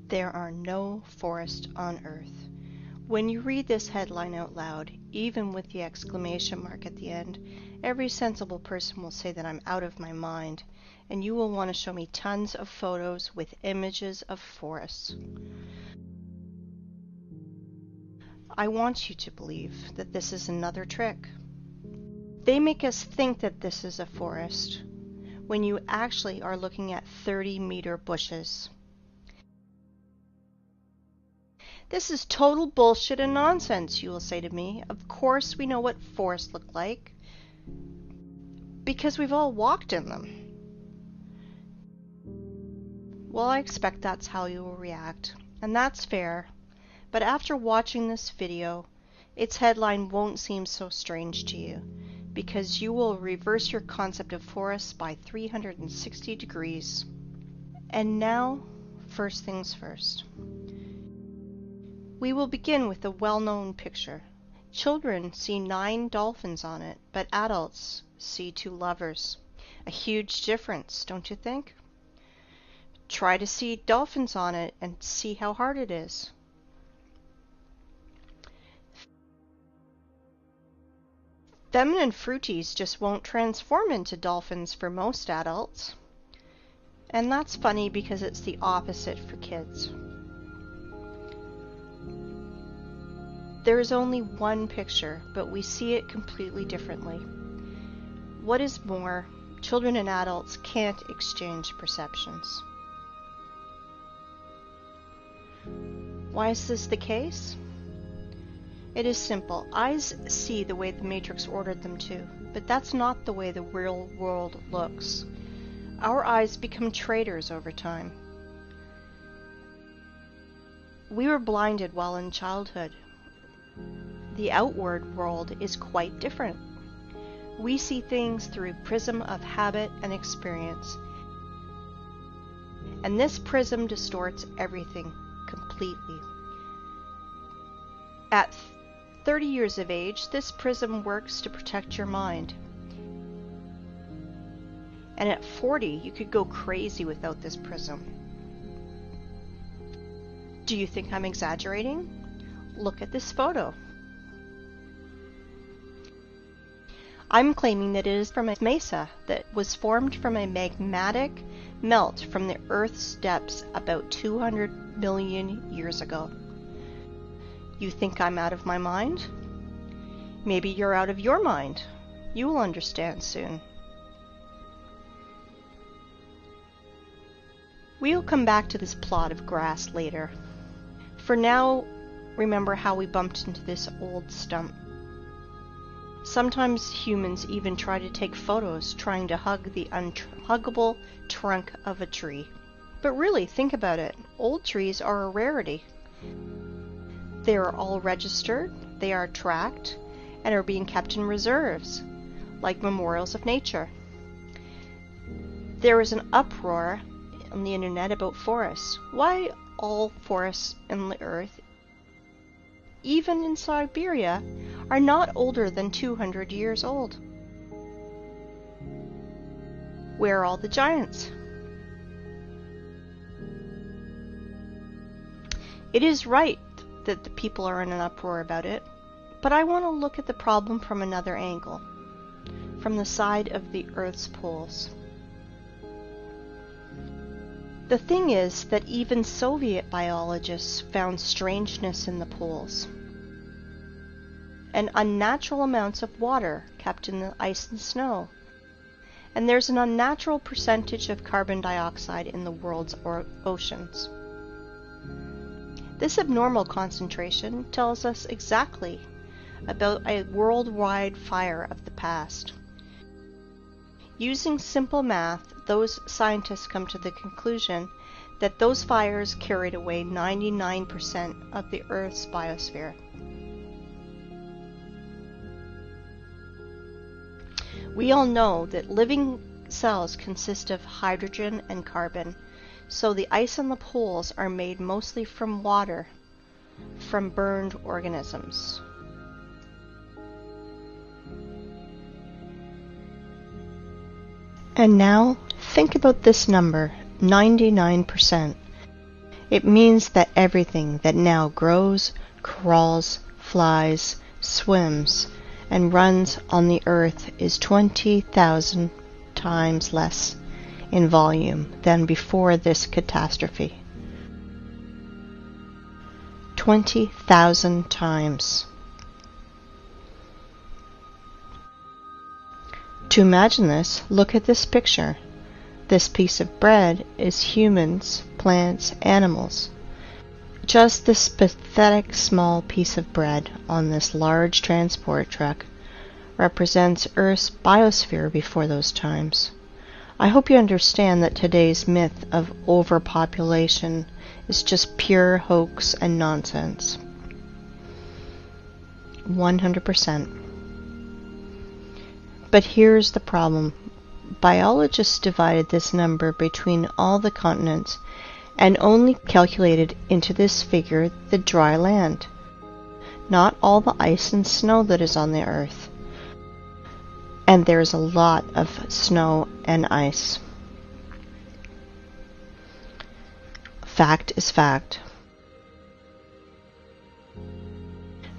There are no forests on Earth. When you read this headline out loud, even with the exclamation mark at the end, every sensible person will say that I'm out of my mind, and you will want to show me tons of photos with images of forests. I want you to believe that this is another trick. They make us think that this is a forest, when you actually are looking at 30-meter bushes. This is total bullshit and nonsense, you will say to me. Of course we know what forests look like, because we've all walked in them. Well, I expect that's how you will react, and that's fair, but after watching this video, its headline won't seem so strange to you, because you will reverse your concept of forests by 360 degrees. And now, first things first. We will begin with a well-known picture. Children see 9 dolphins on it, but adults see 2 lovers. A huge difference, don't you think? Try to see dolphins on it and see how hard it is. Feminine fruities just won't transform into dolphins for most adults. And that's funny because it's the opposite for kids. There is only one picture, but we see it completely differently. What is more, children and adults can't exchange perceptions. Why is this the case? It is simple. Eyes see the way the Matrix ordered them to, but that's not the way the real world looks. Our eyes become traitors over time. We were blinded while in childhood. The outward world is quite different. We see things through a prism of habit and experience. And this prism distorts everything completely. At 30 years of age, this prism works to protect your mind. And at 40, you could go crazy without this prism. Do you think I'm exaggerating? Look at this photo. I'm claiming that it is from a mesa that was formed from a magmatic melt from the Earth's depths about 200 million years ago. You think I'm out of my mind? Maybe you're out of your mind. You will understand soon. We'll come back to this plot of grass later. For now, remember how we bumped into this old stump. Sometimes humans even try to take photos trying to hug the unhuggable trunk of a tree. But really, think about it. Old trees are a rarity. They are all registered, they are tracked, and are being kept in reserves, like memorials of nature. There is an uproar on the internet about forests. Why all forests in the earth, even in Siberia, are not older than 200 years old? Where are all the giants? It is right that the people are in an uproar about it, but I want to look at the problem from another angle, from the side of the Earth's poles. The thing is that even Soviet biologists found strangeness in the poles, and unnatural amounts of water kept in the ice and snow, and there's an unnatural percentage of carbon dioxide in the world's oceans. This abnormal concentration tells us exactly about a worldwide fire of the past. Using simple math, those scientists come to the conclusion that those fires carried away 99% of the Earth's biosphere. We all know that living cells consist of hydrogen and carbon, so the ice on the poles are made mostly from water, from burned organisms. And now, think about this number, 99%. It means that everything that now grows, crawls, flies, swims, and runs on the earth is 20,000 times less in volume than before this catastrophe. 20,000 times. To imagine this, look at this picture. This piece of bread is humans, plants, animals. Just this pathetic small piece of bread on this large transport truck represents Earth's biosphere before those times. I hope you understand that today's myth of overpopulation is just pure hoax and nonsense. 100%. But here's the problem. Biologists divided this number between all the continents and only calculated into this figure the dry land, not all the ice and snow that is on the earth. And there's a lot of snow and ice. Fact is fact.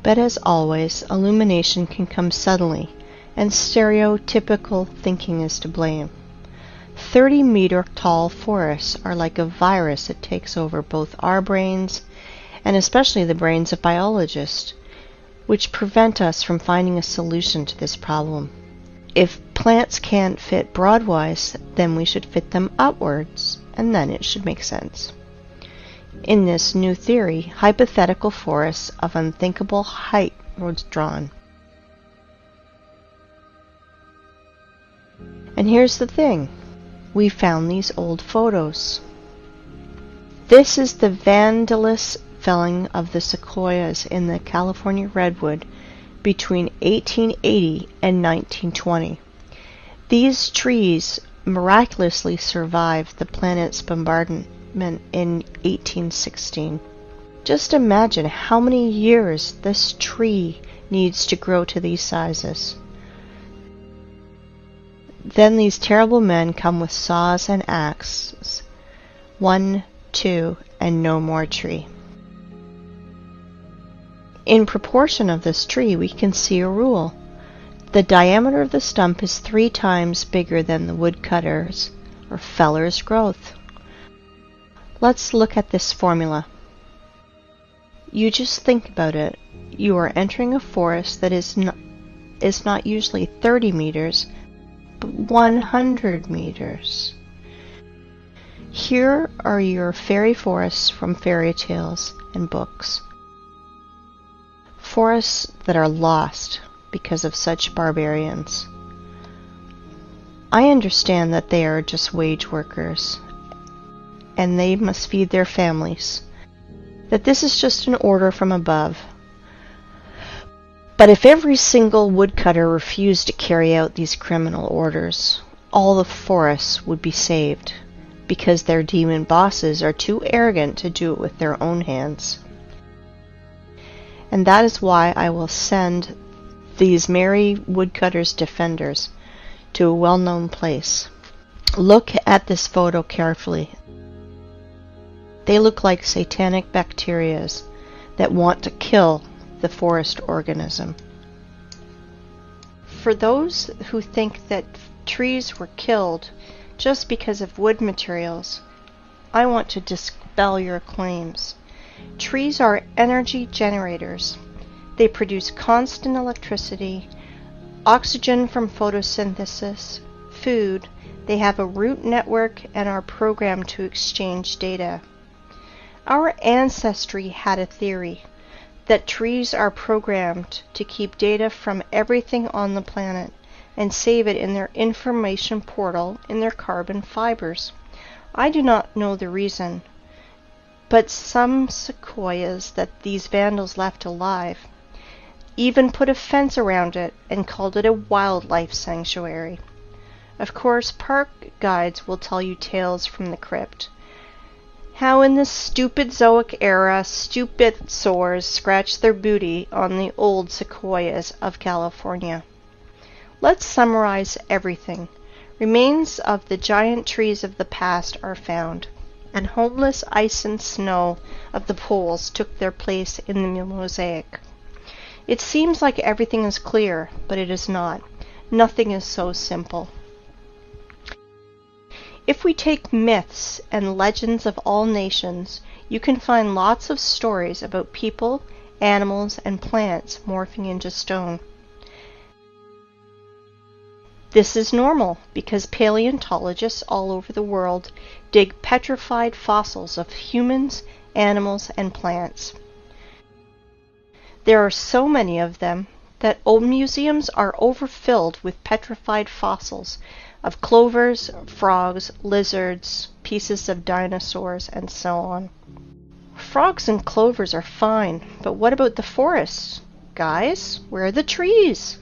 But as always, illumination can come suddenly, and stereotypical thinking is to blame. 30-meter tall forests are like a virus that takes over both our brains and especially the brains of biologists, which prevent us from finding a solution to this problem. If plants can't fit broadwise, then we should fit them upwards, and then it should make sense. In this new theory, hypothetical forests of unthinkable height were drawn. And here's the thing. We found these old photos. This is the vandalous felling of the sequoias in the California redwood between 1880 and 1920. These trees miraculously survived the planet's bombardment in 1816. Just imagine how many years this tree needs to grow to these sizes. Then these terrible men come with saws and axes. 1, 2, and no more tree. In proportion of this tree, we can see a rule. The diameter of the stump is 3 times bigger than the woodcutter's or feller's growth. Let's look at this formula. You just think about it. You are entering a forest that is not usually 30 meters, but 100 meters. Here are your fairy forests from fairy tales and books. Forests that are lost because of such barbarians. I understand that they are just wage workers, and they must feed their families, that this is just an order from above. But if every single woodcutter refused to carry out these criminal orders, all the forests would be saved, because their demon bosses are too arrogant to do it with their own hands. And that is why I will send these merry woodcutters' defenders to a well-known place. Look at this photo carefully. They look like satanic bacterias that want to kill the forest organism. For those who think that trees were killed just because of wood materials, I want to dispel your claims. Trees are energy generators. They produce constant electricity, oxygen from photosynthesis, food. They have a root network and are programmed to exchange data. Our ancestry had a theory that trees are programmed to keep data from everything on the planet and save it in their information portal in their carbon fibers. I do not know the reason, but some sequoias that these vandals left alive even put a fence around it and called it a wildlife sanctuary. Of course, park guides will tell you tales from the crypt. How in the stupid Zoic era, stupid sores scratched their booty on the old sequoias of California. Let's summarize everything. Remains of the giant trees of the past are found. and homeless ice and snow of the poles took their place in the mosaic. It seems like everything is clear, but it is not. Nothing is so simple. If we take myths and legends of all nations, you can find lots of stories about people, animals, and plants morphing into stone. This is normal because paleontologists all over the world dig petrified fossils of humans, animals, and plants. There are so many of them that old museums are overfilled with petrified fossils of clovers, frogs, lizards, pieces of dinosaurs, and so on. Frogs and clovers are fine, but what about the forests? Guys, where are the trees?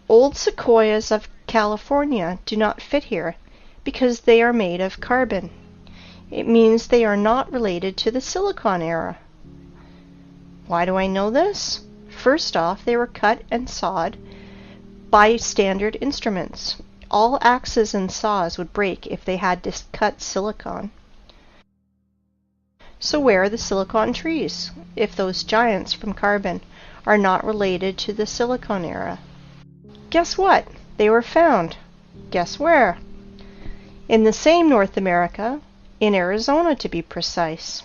Old sequoias of California do not fit here because they are made of carbon. It means they are not related to the Silicon era. Why do I know this? First off, they were cut and sawed by standard instruments. All axes and saws would break if they had to cut silicon. So where are the silicon trees, if those giants from carbon are not related to the Silicon era? Guess what? They were found. Guess where? In the same North America, in Arizona to be precise.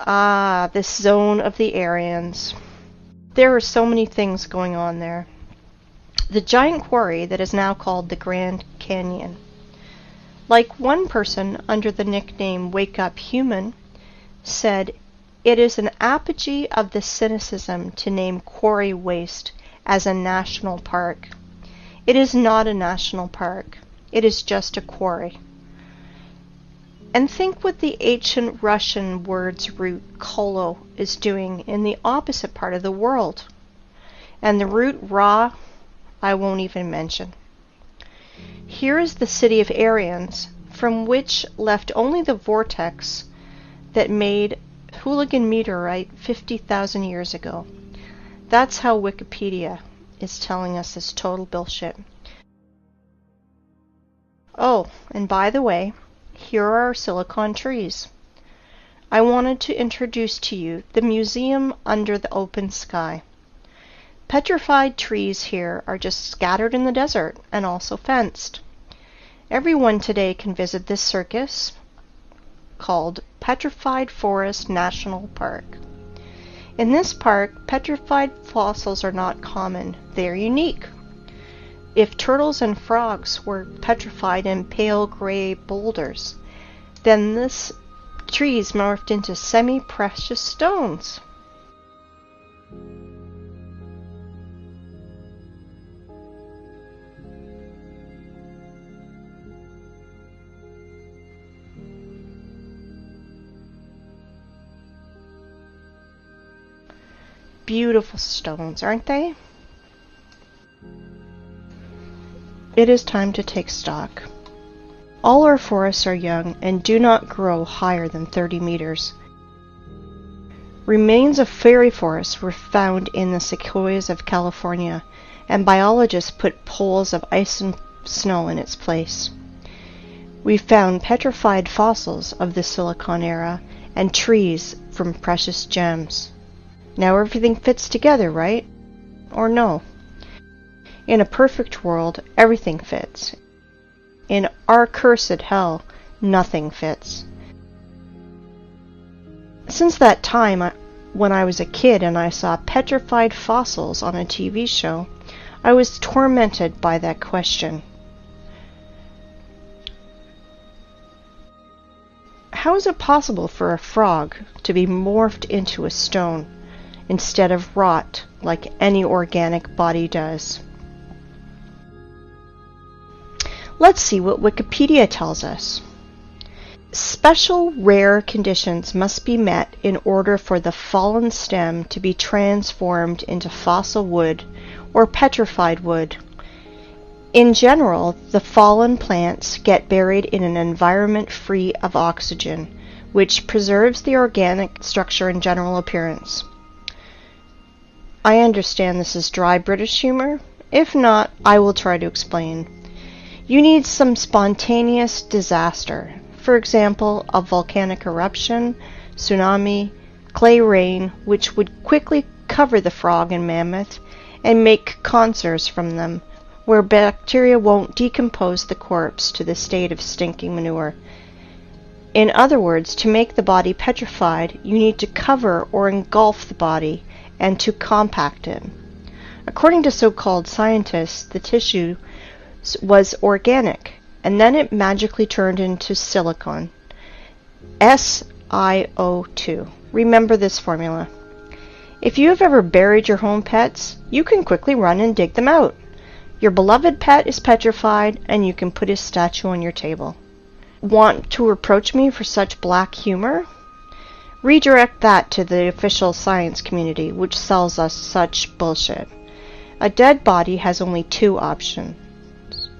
Ah, this zone of the Aryans. There are so many things going on there. The giant quarry that is now called the Grand Canyon. Like one person under the nickname Wake Up Human said, it is an apogee of the cynicism to name quarry waste as a national park. It is not a national park. It is just a quarry. And think what the ancient Russian word's root kolo is doing in the opposite part of the world. And the root ra, I won't even mention. Here is the city of Aryans, from which left only the vortex that made Hooligan meteorite 50,000 years ago. That's how Wikipedia is telling us this total bullshit. Oh, and by the way, here are our silicon trees. I wanted to introduce to you the museum under the open sky. Petrified trees here are just scattered in the desert and also fenced. Everyone today can visit this circus called Petrified Forest National Park. In this park, petrified fossils are not common. They are unique. If turtles and frogs were petrified in pale gray boulders, then this trees morphed into semi-precious stones. Beautiful stones, aren't they? It is time to take stock. All our forests are young and do not grow higher than 30 meters. Remains of fairy forests were found in the sequoias of California, and biologists put poles of ice and snow in its place. We found petrified fossils of the Silicon era and trees from precious gems. Now everything fits together, right? Or no? In a perfect world, everything fits. In our cursed hell, nothing fits. Since that time, when I was a kid and I saw petrified fossils on a TV show, I was tormented by that question. How is it possible for a frog to be morphed into a stone instead of rot like any organic body does? Let's see what Wikipedia tells us. Special rare conditions must be met in order for the fallen stem to be transformed into fossil wood or petrified wood. In general, the fallen plants get buried in an environment free of oxygen, which preserves the organic structure and general appearance. I understand this is dry British humor. If not, I will try to explain. You need some spontaneous disaster. For example, a volcanic eruption, tsunami, clay rain, which would quickly cover the frog and mammoth and make conserves from them, where bacteria won't decompose the corpse to the state of stinking manure. In other words, to make the body petrified, you need to cover or engulf the body and to compact it. According to so-called scientists, the tissue was organic, and then it magically turned into silicon. SiO2. Remember this formula. If you have ever buried your home pets, you can quickly run and dig them out. Your beloved pet is petrified, and you can put his statue on your table. Want to reproach me for such black humor? Redirect that to the official science community, which sells us such bullshit. A dead body has only two options.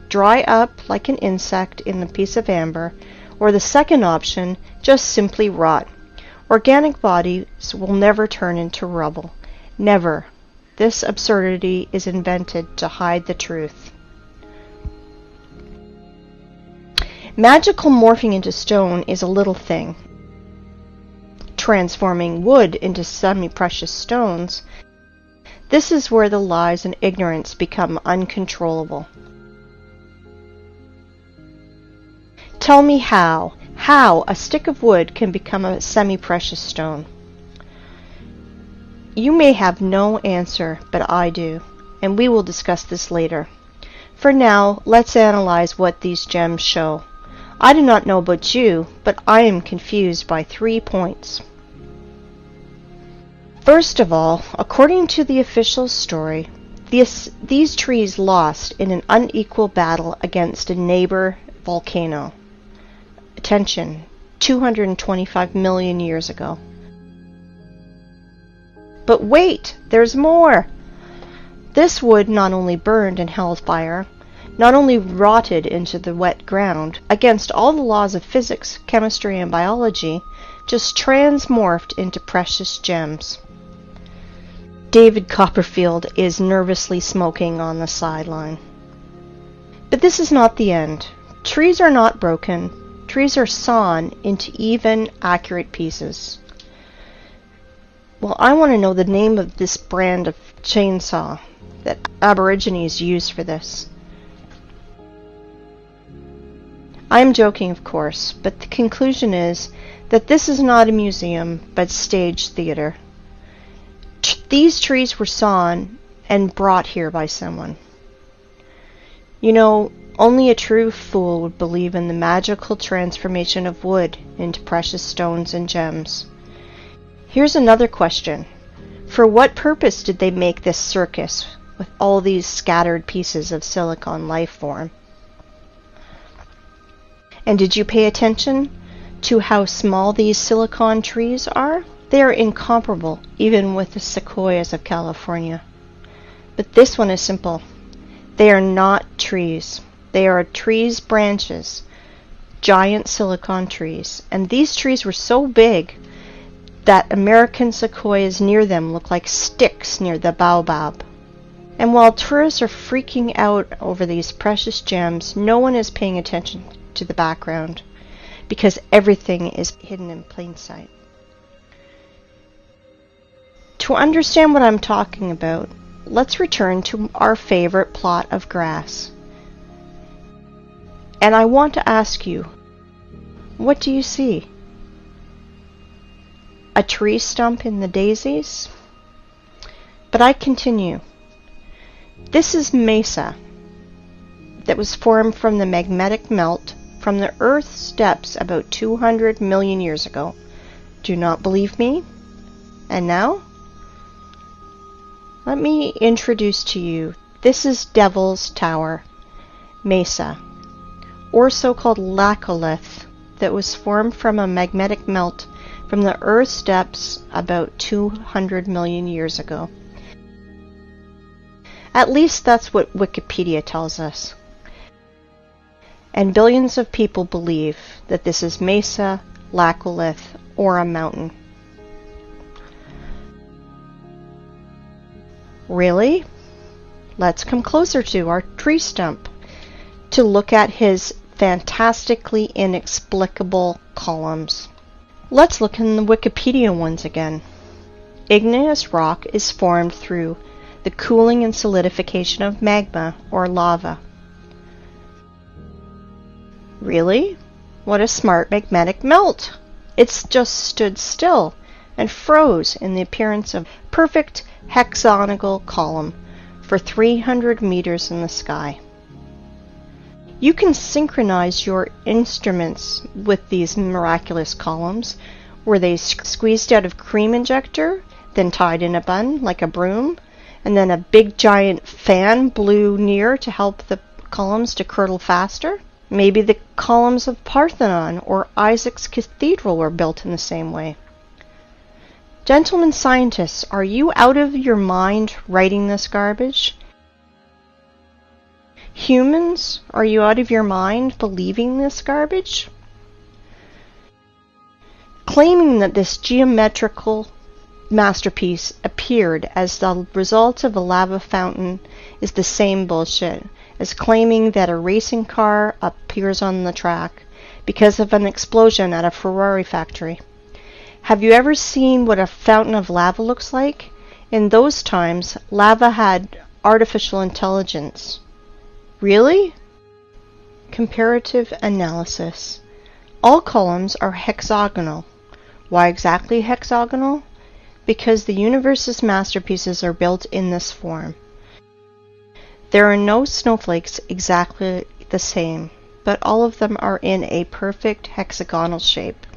Dry up like an insect in a piece of amber, or the second option, just simply rot. Organic bodies will never turn into rubble. Never. This absurdity is invented to hide the truth. Magical morphing into stone is a little thing. Transforming wood into semi-precious stones, this is where the lies and ignorance become uncontrollable. Tell me how a stick of wood can become a semi-precious stone. You may have no answer, but I do, and we will discuss this later. For now, let's analyze what these gems show. I do not know about you, but I am confused by 3 points. First of all, according to the official story, these trees lost in an unequal battle against a neighbor volcano. Attention, 225 million years ago. But wait, there's more! This wood not only burned and held fire, not only rotted into the wet ground, against all the laws of physics, chemistry, and biology, just transmorphed into precious gems. David Copperfield is nervously smoking on the sideline. But this is not the end. Trees are not broken. Trees are sawn into even, accurate pieces. Well, I want to know the name of this brand of chainsaw that Aborigines use for this. I am joking, of course, but the conclusion is that this is not a museum, but stage theater. These trees were sawn and brought here by someone. You know, only a true fool would believe in the magical transformation of wood into precious stones and gems. Here's another question. For what purpose did they make this circus with all these scattered pieces of silicon life form? And did you pay attention to how small these silicon trees are? They are incomparable, even with the sequoias of California. But this one is simple. They are not trees. They are trees' branches, giant silicon trees. And these trees were so big that American sequoias near them look like sticks near the baobab. And while tourists are freaking out over these precious gems, no one is paying attention to the background because everything is hidden in plain sight. To understand what I'm talking about, let's return to our favorite plot of grass. And I want to ask you, what do you see? A tree stump in the daisies? But I continue. This is mesa that was formed from the magmatic melt from the Earth's depths about 200 million years ago. Do not believe me? And now? Let me introduce to you, this is Devil's Tower, mesa, or so-called laccolith, that was formed from a magmatic melt from the Earth's depths about 200 million years ago. At least that's what Wikipedia tells us. And billions of people believe that this is mesa, laccolith, or a mountain. Really? Let's come closer to our tree stump to look at his fantastically inexplicable columns. Let's look in the Wikipedia ones again. Igneous rock is formed through the cooling and solidification of magma or lava. Really? What a smart magmatic melt! It's just stood still and froze in the appearance of a perfect hexagonal column for 300 meters in the sky. You can synchronize your instruments with these miraculous columns. Were they squeezed out of cream injector, then tied in a bun like a broom, and then a big giant fan blew near to help the columns to curdle faster? Maybe the columns of Parthenon or Isaac's Cathedral were built in the same way. Gentlemen scientists, are you out of your mind writing this garbage? Humans, are you out of your mind believing this garbage? Claiming that this geometrical masterpiece appeared as the result of a lava fountain is the same bullshit as claiming that a racing car appears on the track because of an explosion at a Ferrari factory. Have you ever seen what a fountain of lava looks like? In those times, lava had artificial intelligence. Really? Comparative analysis. All columns are hexagonal. Why exactly hexagonal? Because the universe's masterpieces are built in this form. There are no snowflakes exactly the same, but all of them are in a perfect hexagonal shape.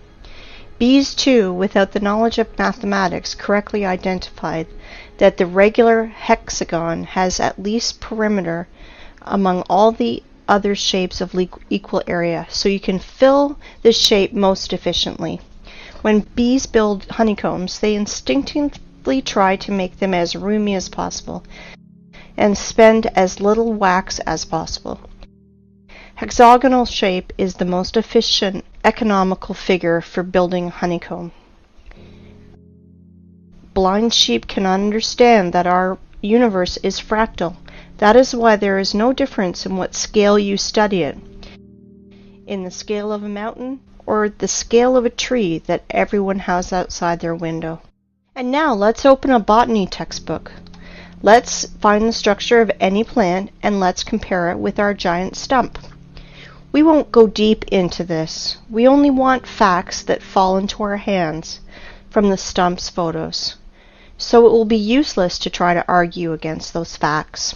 Bees, too, without the knowledge of mathematics, correctly identified that the regular hexagon has at least perimeter among all the other shapes of equal area, so you can fill the shape most efficiently. When bees build honeycombs, they instinctively try to make them as roomy as possible and spend as little wax as possible. Hexagonal shape is the most efficient, economical figure for building a honeycomb. Blind sheep cannot understand that our universe is fractal. That is why there is no difference in what scale you study it. In the scale of a mountain or the scale of a tree that everyone has outside their window. And now let's open a botany textbook. Let's find the structure of any plant and let's compare it with our giant stump. We won't go deep into this. We only want facts that fall into our hands from the stump's photos. So it will be useless to try to argue against those facts.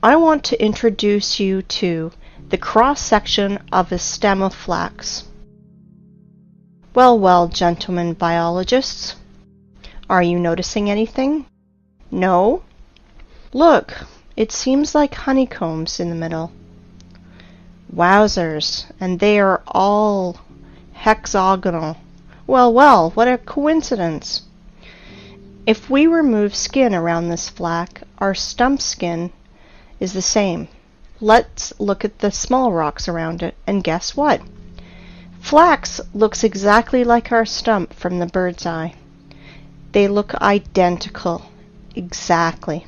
I want to introduce you to the cross-section of a stem of flax. Well, gentlemen biologists, are you noticing anything? No? Look, it seems like honeycombs in the middle. Wowzers, and they are all hexagonal. Well, what a coincidence. If we remove skin around this flax, our stump skin is the same. Let's look at the small rocks around it, and guess what? Flax looks exactly like our stump from the bird's eye. They look identical. Exactly.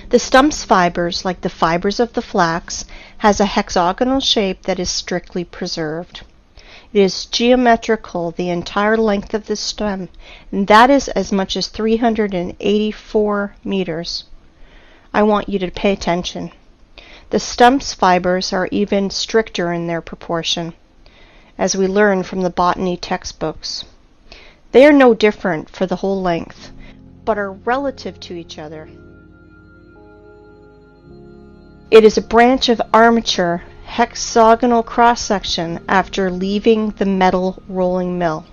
The stump's fibers, like the fibers of the flax, has a hexagonal shape that is strictly preserved. It is geometrical the entire length of the stem, and that is as much as 384 meters. I want you to pay attention. The stump's fibers are even stricter in their proportion, as we learn from the botany textbooks. They are no different for the whole length, but are relative to each other. It is a branch of armature hexagonal cross-section after leaving the metal rolling mill.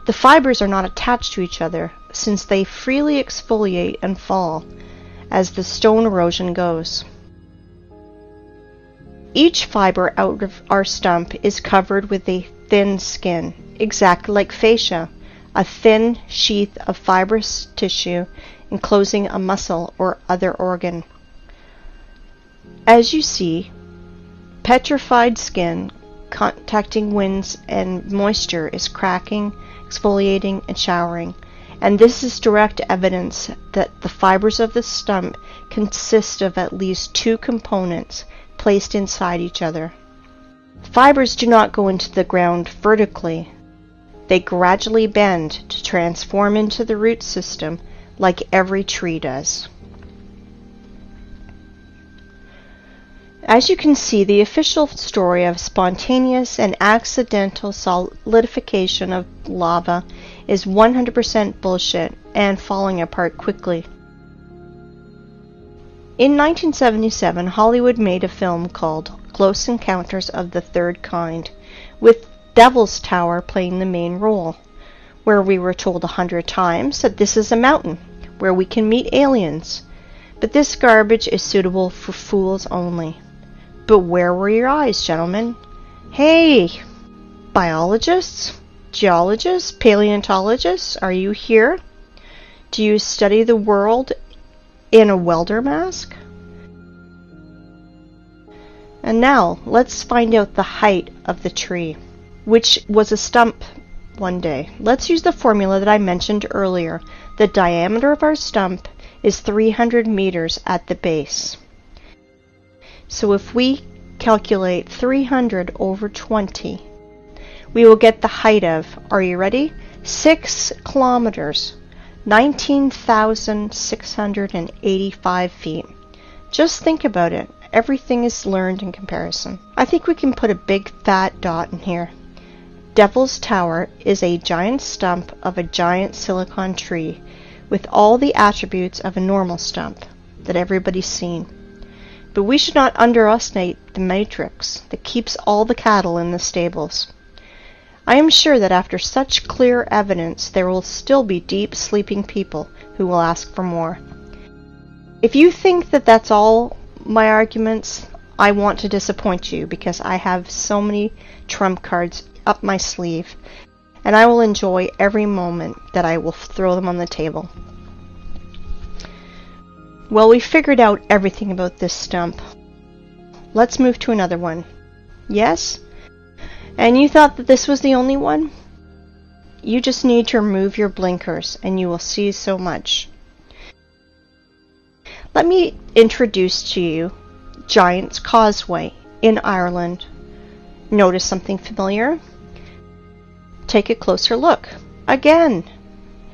The fibers are not attached to each other, since they freely exfoliate and fall as the stone erosion goes. Each fiber out of our stump is covered with a thin skin, exactly like fascia, a thin sheath of fibrous tissue enclosing a muscle or other organ. As you see, petrified skin contacting winds and moisture is cracking, exfoliating, and showering, and this is direct evidence that the fibers of the stump consist of at least two components placed inside each other. Fibers do not go into the ground vertically. They gradually bend to transform into the root system like every tree does. As you can see, the official story of spontaneous and accidental solidification of lava is 100% bullshit and falling apart quickly. In 1977, Hollywood made a film called Close Encounters of the Third Kind, with Devil's Tower playing the main role, where we were told 100 times that this is a mountain where we can meet aliens. But this garbage is suitable for fools only. But where were your eyes, gentlemen? Hey, biologists, geologists, paleontologists, are you here? Do you study the world in a welder mask? And now, let's find out the height of the tree, which was a stump one day. Let's use the formula that I mentioned earlier. The diameter of our stump is 300 meters at the base. So if we calculate 300 over 20, we will get the height of, are you ready? 6 kilometers, 19,685 feet. Just think about it. Everything is learned in comparison. I think we can put a big fat dot in here. Devil's Tower is a giant stump of a giant silicon tree with all the attributes of a normal stump that everybody's seen. But we should not underestimate the matrix that keeps all the cattle in the stables. I am sure that after such clear evidence, there will still be deep sleeping people who will ask for more. If you think that that's all my arguments, I want to disappoint you, because I have so many trump cards up my sleeve, and I will enjoy every moment that I will throw them on the table. Well, we figured out everything about this stump. Let's move to another one. Yes? And you thought that this was the only one? You just need to remove your blinkers and you will see so much. Let me introduce to you Giant's Causeway in Ireland. Notice something familiar? Take a closer look. Again,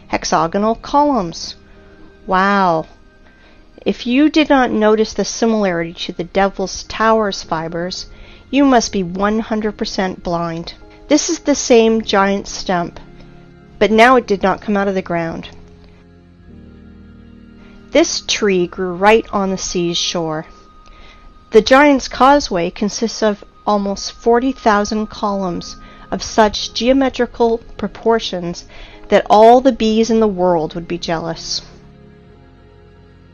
hexagonal columns. Wow. If you did not notice the similarity to the Devil's Tower's fibers, you must be 100% blind. This is the same giant stump, but now it did not come out of the ground. This tree grew right on the sea's shore. The Giant's Causeway consists of almost 40,000 columns of such geometrical proportions that all the bees in the world would be jealous.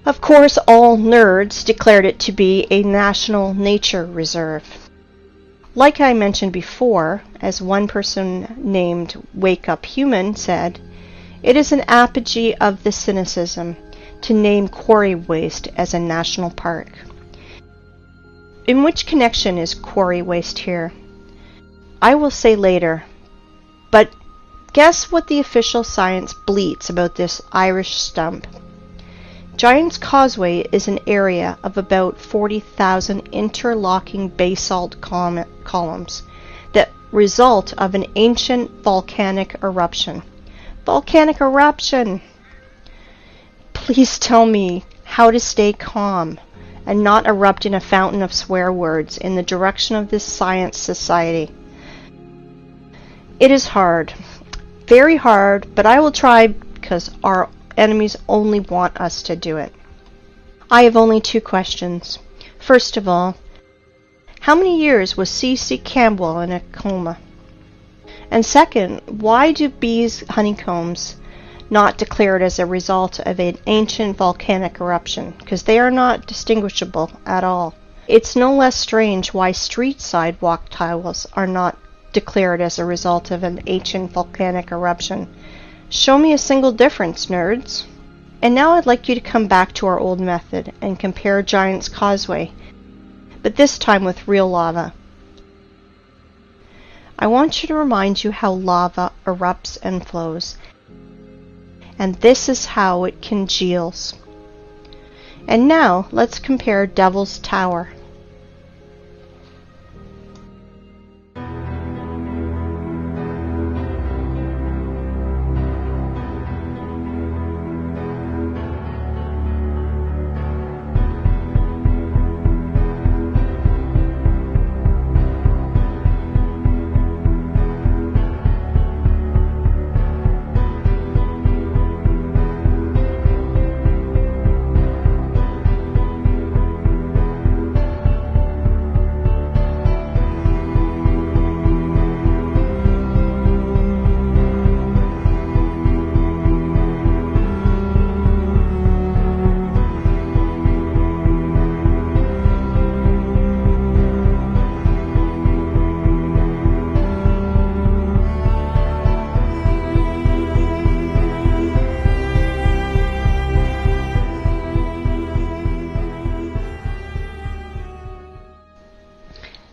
Of course, all nerds declared it to be a national nature reserve. Like I mentioned before, as one person named Wake Up Human said, it is an apogee of the cynicism to name quarry waste as a national park. In which connection is quarry waste here? I will say later, but guess what the official science bleats about this Irish stump? Giant's Causeway is an area of about 40,000 interlocking basalt columns that result of an ancient volcanic eruption. Volcanic eruption! Please tell me how to stay calm and not erupt in a fountain of swear words in the direction of this science society. It is hard, very hard, but I will try because our enemies only want us to do it. I have only 2 questions. First of all, how many years was C.C. Campbell in a coma? And second, why do bees' honeycombs not declared as a result of an ancient volcanic eruption? Because they are not distinguishable at all. It's no less strange why street sidewalk tiles are not declared as a result of an ancient volcanic eruption. Show me a single difference, nerds. And now I'd like you to come back to our old method and compare Giant's Causeway, but this time with real lava. I want you to remind you how lava erupts and flows, and this is how it congeals. And now let's compare Devil's Tower.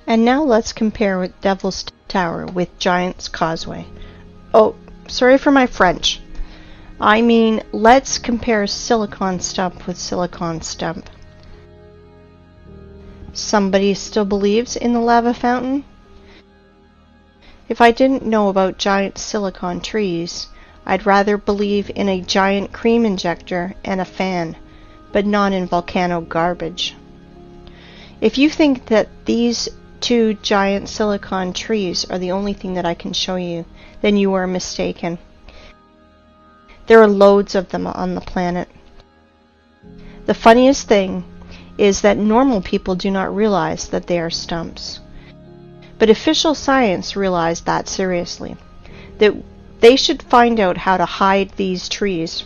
And now let's compare with Devil's Tower with Giant's Causeway. Oh, sorry for my French. I mean, let's compare silicon stump with silicon stump. Somebody still believes in the lava fountain? If I didn't know about giant silicon trees, I'd rather believe in a giant cream injector and a fan, but not in volcano garbage. If you think that these two giant silicon trees are the only thing that I can show you, then you are mistaken. There are loads of them on the planet. The funniest thing is that normal people do not realize that they are stumps. But official science realized that seriously, that they should find out how to hide these trees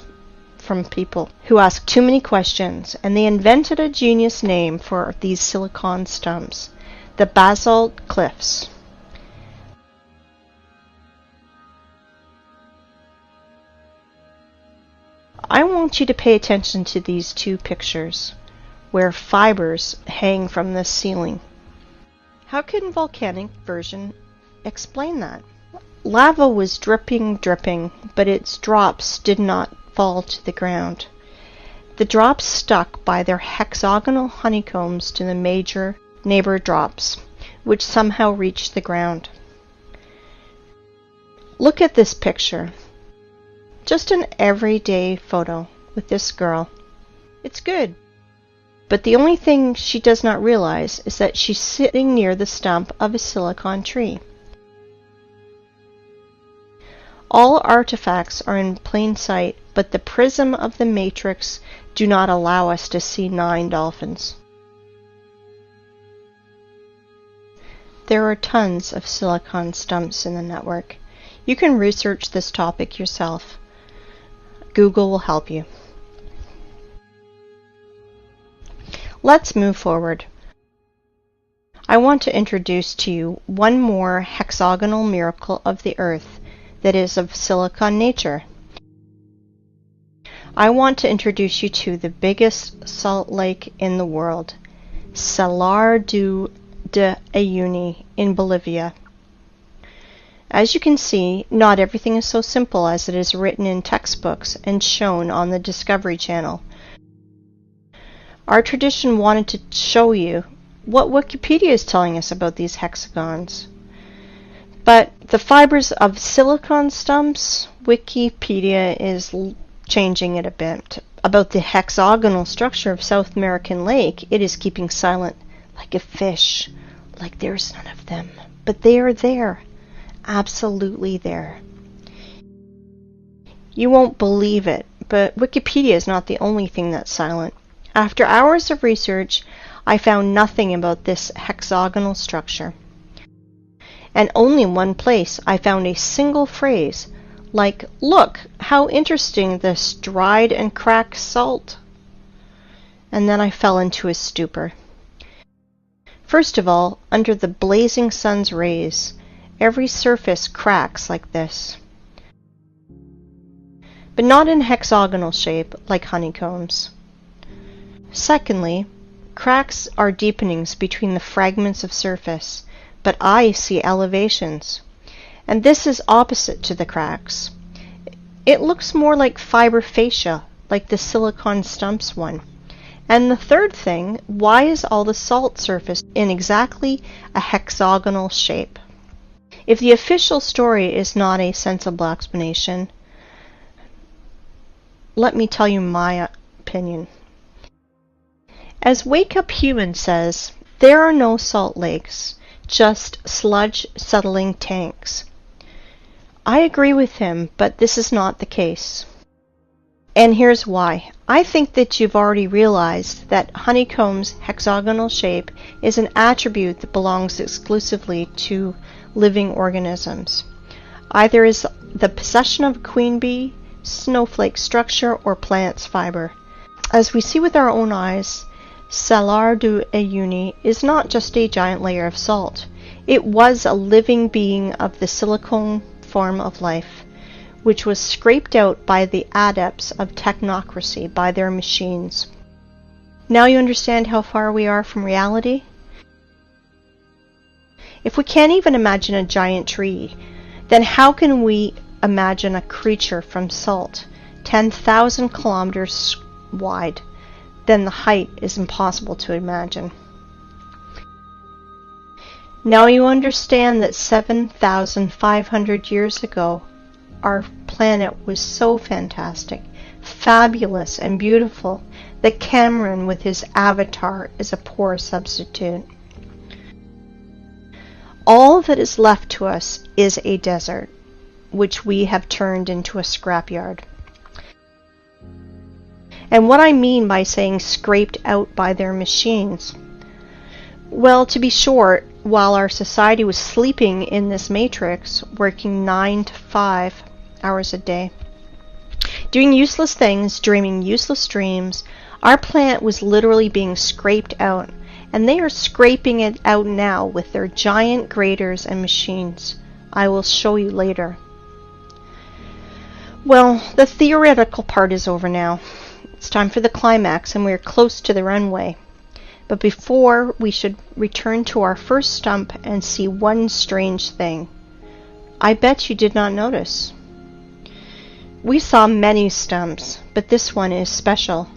from people who ask too many questions, and they invented a genius name for these silicon stumps: the basalt cliffs. I want you to pay attention to these two pictures where fibers hang from the ceiling. How can volcanic version explain that? Lava was dripping, but its drops did not fall to the ground. The drops stuck by their hexagonal honeycombs to the major neighbor drops, which somehow reached the ground. Look at this picture. Just an everyday photo with this girl. It's good. But the only thing she does not realize is that she's sitting near the stump of a silicon tree. All artifacts are in plain sight, but the prism of the matrix do not allow us to see 9 dolphins. There are tons of silicon stumps in the network. You can research this topic yourself. Google will help you. Let's move forward. I want to introduce to you one more hexagonal miracle of the earth that is of silicon nature. I want to introduce you to the biggest salt lake in the world, Salar de Uyuni in Bolivia. As you can see, not everything is so simple as it is written in textbooks and shown on the Discovery Channel. Our tradition wanted to show you what Wikipedia is telling us about these hexagons. But the fibers of silicon stumps, Wikipedia is changing it a bit. About the hexagonal structure of South American Lake, it is keeping silent, like a fish, like there's none of them. But they are there, absolutely there. You won't believe it, but Wikipedia is not the only thing that's silent. After hours of research, I found nothing about this hexagonal structure. And only in one place I found a single phrase, like, "Look, how interesting this dried and cracked salt." And then I fell into a stupor. First of all, under the blazing sun's rays, every surface cracks like this. But not in hexagonal shape, like honeycombs. Secondly, cracks are deepenings between the fragments of surface, but I see elevations. And this is opposite to the cracks. It looks more like fiber fascia, like the silicon stumps one. And the third thing, why is all the salt surface in exactly a hexagonal shape? If the official story is not a sensible explanation, let me tell you my opinion. As Wake Up Human says, there are no salt lakes, just sludge settling tanks. I agree with him, but this is not the case. And here's why. I think that you've already realized that honeycomb's hexagonal shape is an attribute that belongs exclusively to living organisms. Either is the possession of a queen bee, snowflake structure, or plant's fiber. As we see with our own eyes, Salar de Uyuni is not just a giant layer of salt. It was a living being of the silicone form of life, which was scraped out by the adepts of technocracy, by their machines. Now you understand how far we are from reality? If we can't even imagine a giant tree, then how can we imagine a creature from salt, 10,000 kilometers wide? Then the height is impossible to imagine. Now you understand that 7,500 years ago, our planet was so fantastic, fabulous, and beautiful that Cameron with his avatar is a poor substitute. All that is left to us is a desert, which we have turned into a scrapyard. And what I mean by saying scraped out by their machines, well, to be short, while our society was sleeping in this matrix, working 9 to 5 hours a day, doing useless things, dreaming useless dreams, our planet was literally being scraped out, and they are scraping it out now with their giant graders and machines. I will show you later. Well, the theoretical part is over now. It's time for the climax, and we are close to the runway. But before, we should return to our first stump and see one strange thing. I bet you did not notice. We saw many stumps, but this one is special.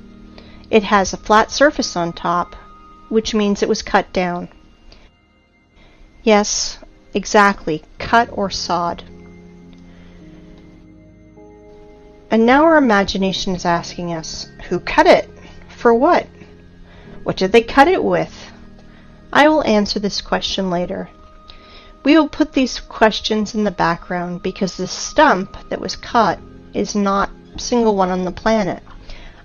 It has a flat surface on top, which means it was cut down. Yes, exactly, cut or sawed. And now our imagination is asking us, who cut it? For what? What did they cut it with? I will answer this question later. We will put these questions in the background because the stump that was cut is not a single one on the planet.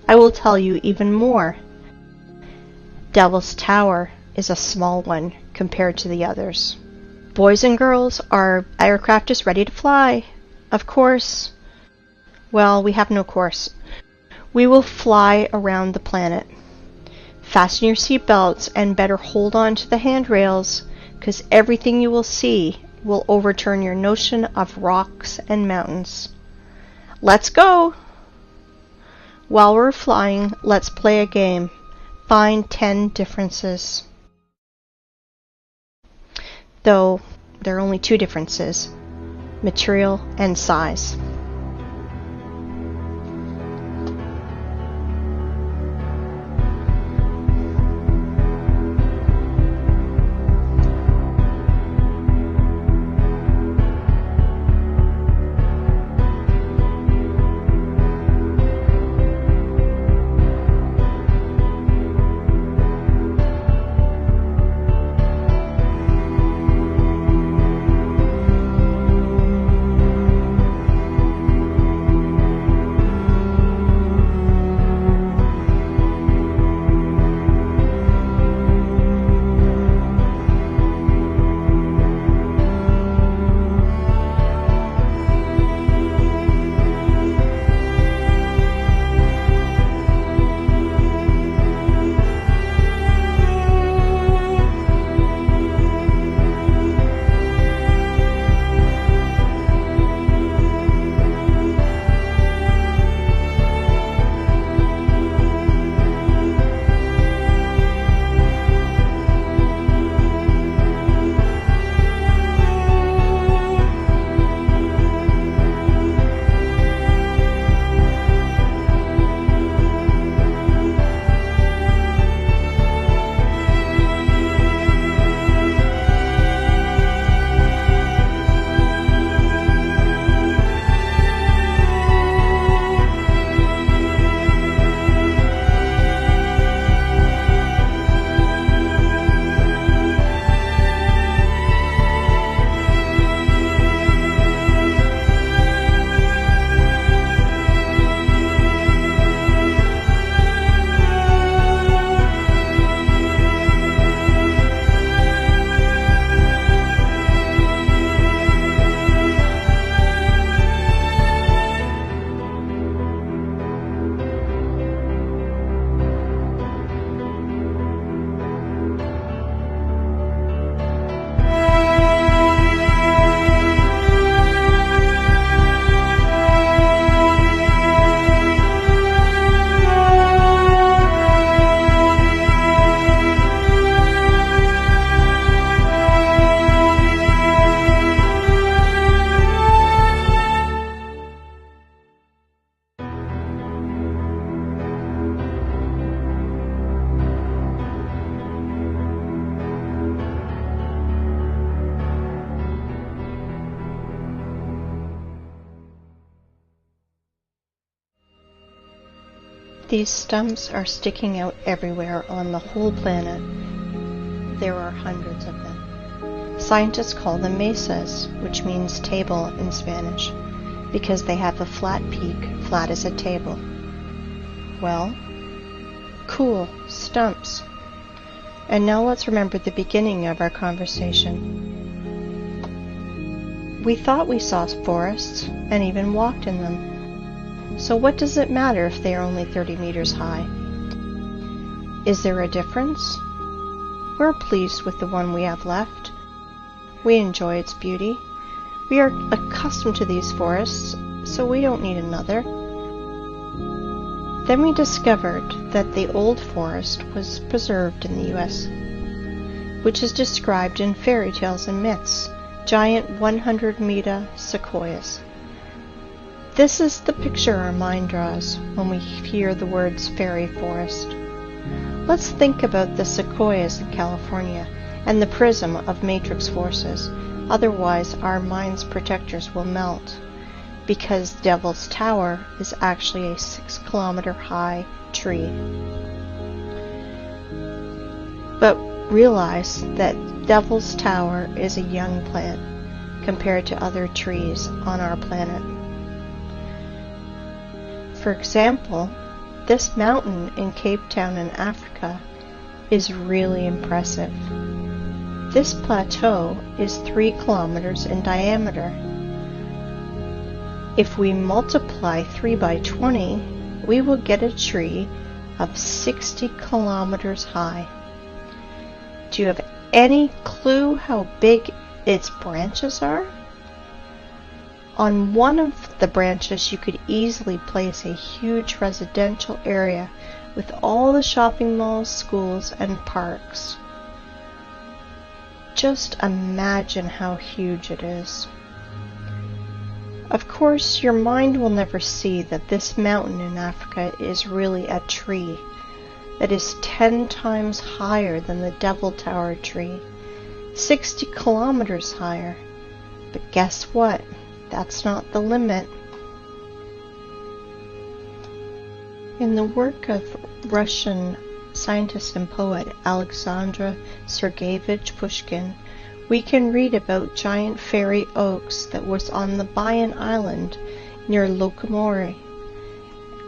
I will tell you even more. Devil's Tower is a small one compared to the others. Boys and girls, our aircraft is ready to fly. Of course. Well, we have no course. We will fly around the planet. Fasten your seatbelts and better hold on to the handrails, because everything you will see will overturn your notion of rocks and mountains. Let's go! While we're flying, let's play a game. Find 10 differences. Though there are only 2 differences, material and size. These stumps are sticking out everywhere on the whole planet. There are hundreds of them. Scientists call them mesas, which means table in Spanish, because they have a flat peak, flat as a table. Well, cool, stumps. And now let's remember the beginning of our conversation. We thought we saw forests and even walked in them. So what does it matter if they are only 30 meters high? Is there a difference? We're pleased with the one we have left. We enjoy its beauty. We are accustomed to these forests, so we don't need another. Then we discovered that the old forest was preserved in the US, which is described in fairy tales and myths, giant 100-meter sequoias. This is the picture our mind draws when we hear the words fairy forest. Let's think about the sequoias in California and the prism of matrix forces, otherwise our mind's protectors will melt, because Devil's Tower is actually a 6-kilometer high tree. But realize that Devil's Tower is a young plant compared to other trees on our planet. For example, this mountain in Cape Town in Africa is really impressive. This plateau is 3 kilometers in diameter. If we multiply 3 by 20, we will get a tree of 60 kilometers high. Do you have any clue how big its branches are? On one of the branches, you could easily place a huge residential area with all the shopping malls, schools, and parks. Just imagine how huge it is. Of course, your mind will never see that this mountain in Africa is really a tree that is 10 times higher than the Devil Tower tree, 60 kilometers higher. But guess what? That's not the limit. In the work of Russian scientist and poet Alexander Sergeyevich Pushkin, we can read about giant fairy oaks that was on the Bayan Island near Lokomori,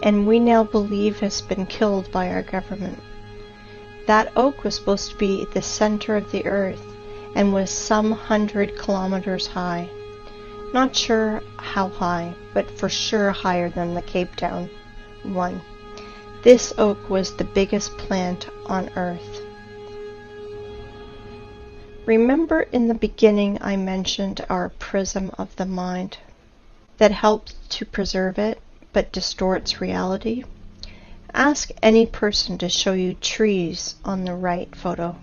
and we now believe has been killed by our government. That oak was supposed to be at the center of the earth and was some 100 kilometers high. Not sure how high, but for sure higher than the Cape Town one. This oak was the biggest plant on earth. Remember in the beginning I mentioned our prism of the mind that helps to preserve it but distorts reality? Ask any person to show you trees on the right photo,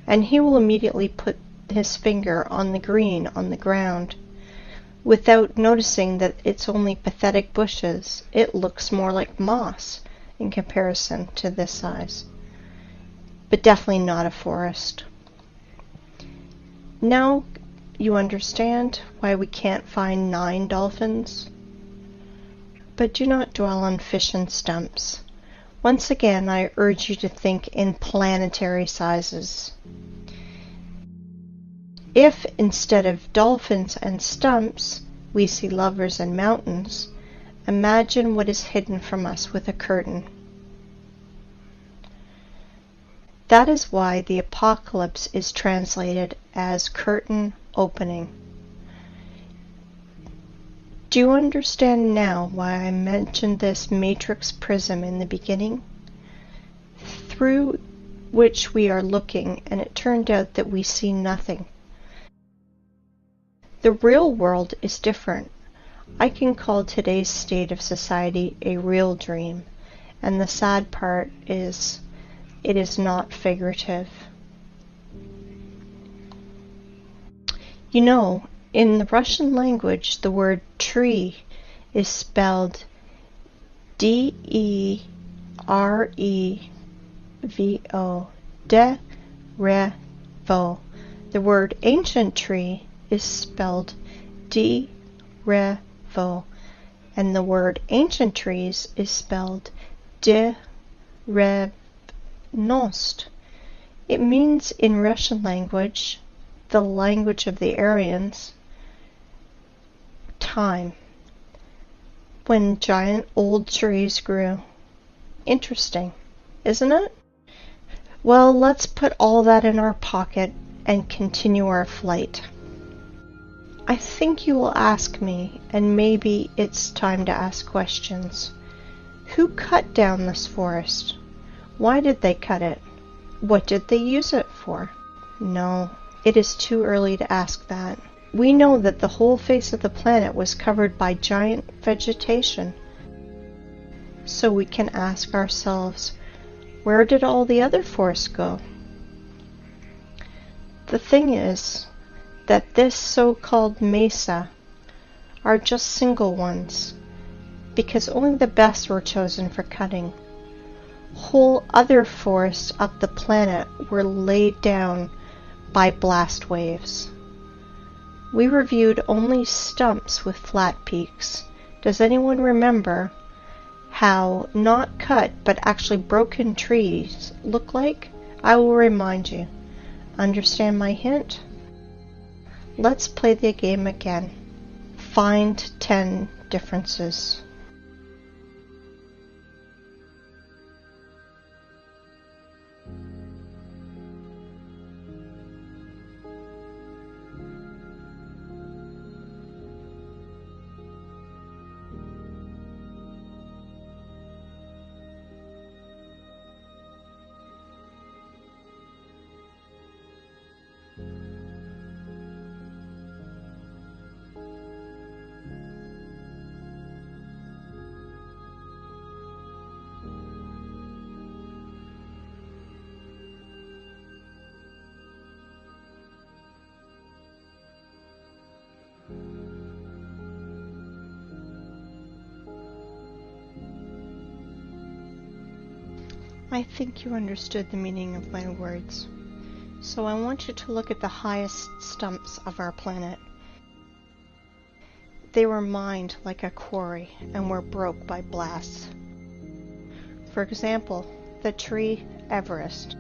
and he will immediately put his finger on the green on the ground. Without noticing that it's only pathetic bushes, it looks more like moss in comparison to this size. But definitely not a forest. Now you understand why we can't find 9 dolphins? But do not dwell on fish and stumps. Once again, I urge you to think in planetary sizes. If instead of dolphins and stumps, we see lovers and mountains, imagine what is hidden from us with a curtain. That is why the apocalypse is translated as curtain opening. Do you understand now why I mentioned this matrix prism in the beginning? Through which we are looking, and it turned out that we see nothing. The real world is different. I can call today's state of society a real dream, and the sad part is it is not figurative. You know, in the Russian language, the word tree is spelled D-E-R-E-V-O, de-re-vo. The word ancient tree is spelled D-re-vo, and the word ancient trees is spelled de revnost. It means in Russian language, the language of the Aryans, time, when giant old trees grew. Interesting, isn't it? Well, let's put all that in our pocket and continue our flight. I think you will ask me, and maybe it's time to ask questions. Who cut down this forest? Why did they cut it? What did they use it for? No, it is too early to ask that. We know that the whole face of the planet was covered by giant vegetation. So we can ask ourselves, where did all the other forests go? The thing is that this so-called mesa are just single ones, because only the best were chosen for cutting. Whole other forests of the planet were laid down by blast waves. We reviewed only stumps with flat peaks. Does anyone remember how not cut but actually broken trees look like? I will remind you. Understand my hint? Let's play the game again. Find 10 differences. I think you understood the meaning of my words. So I want you to look at the highest stumps of our planet. They were mined like a quarry and were broke by blasts. For example, the tree Everest.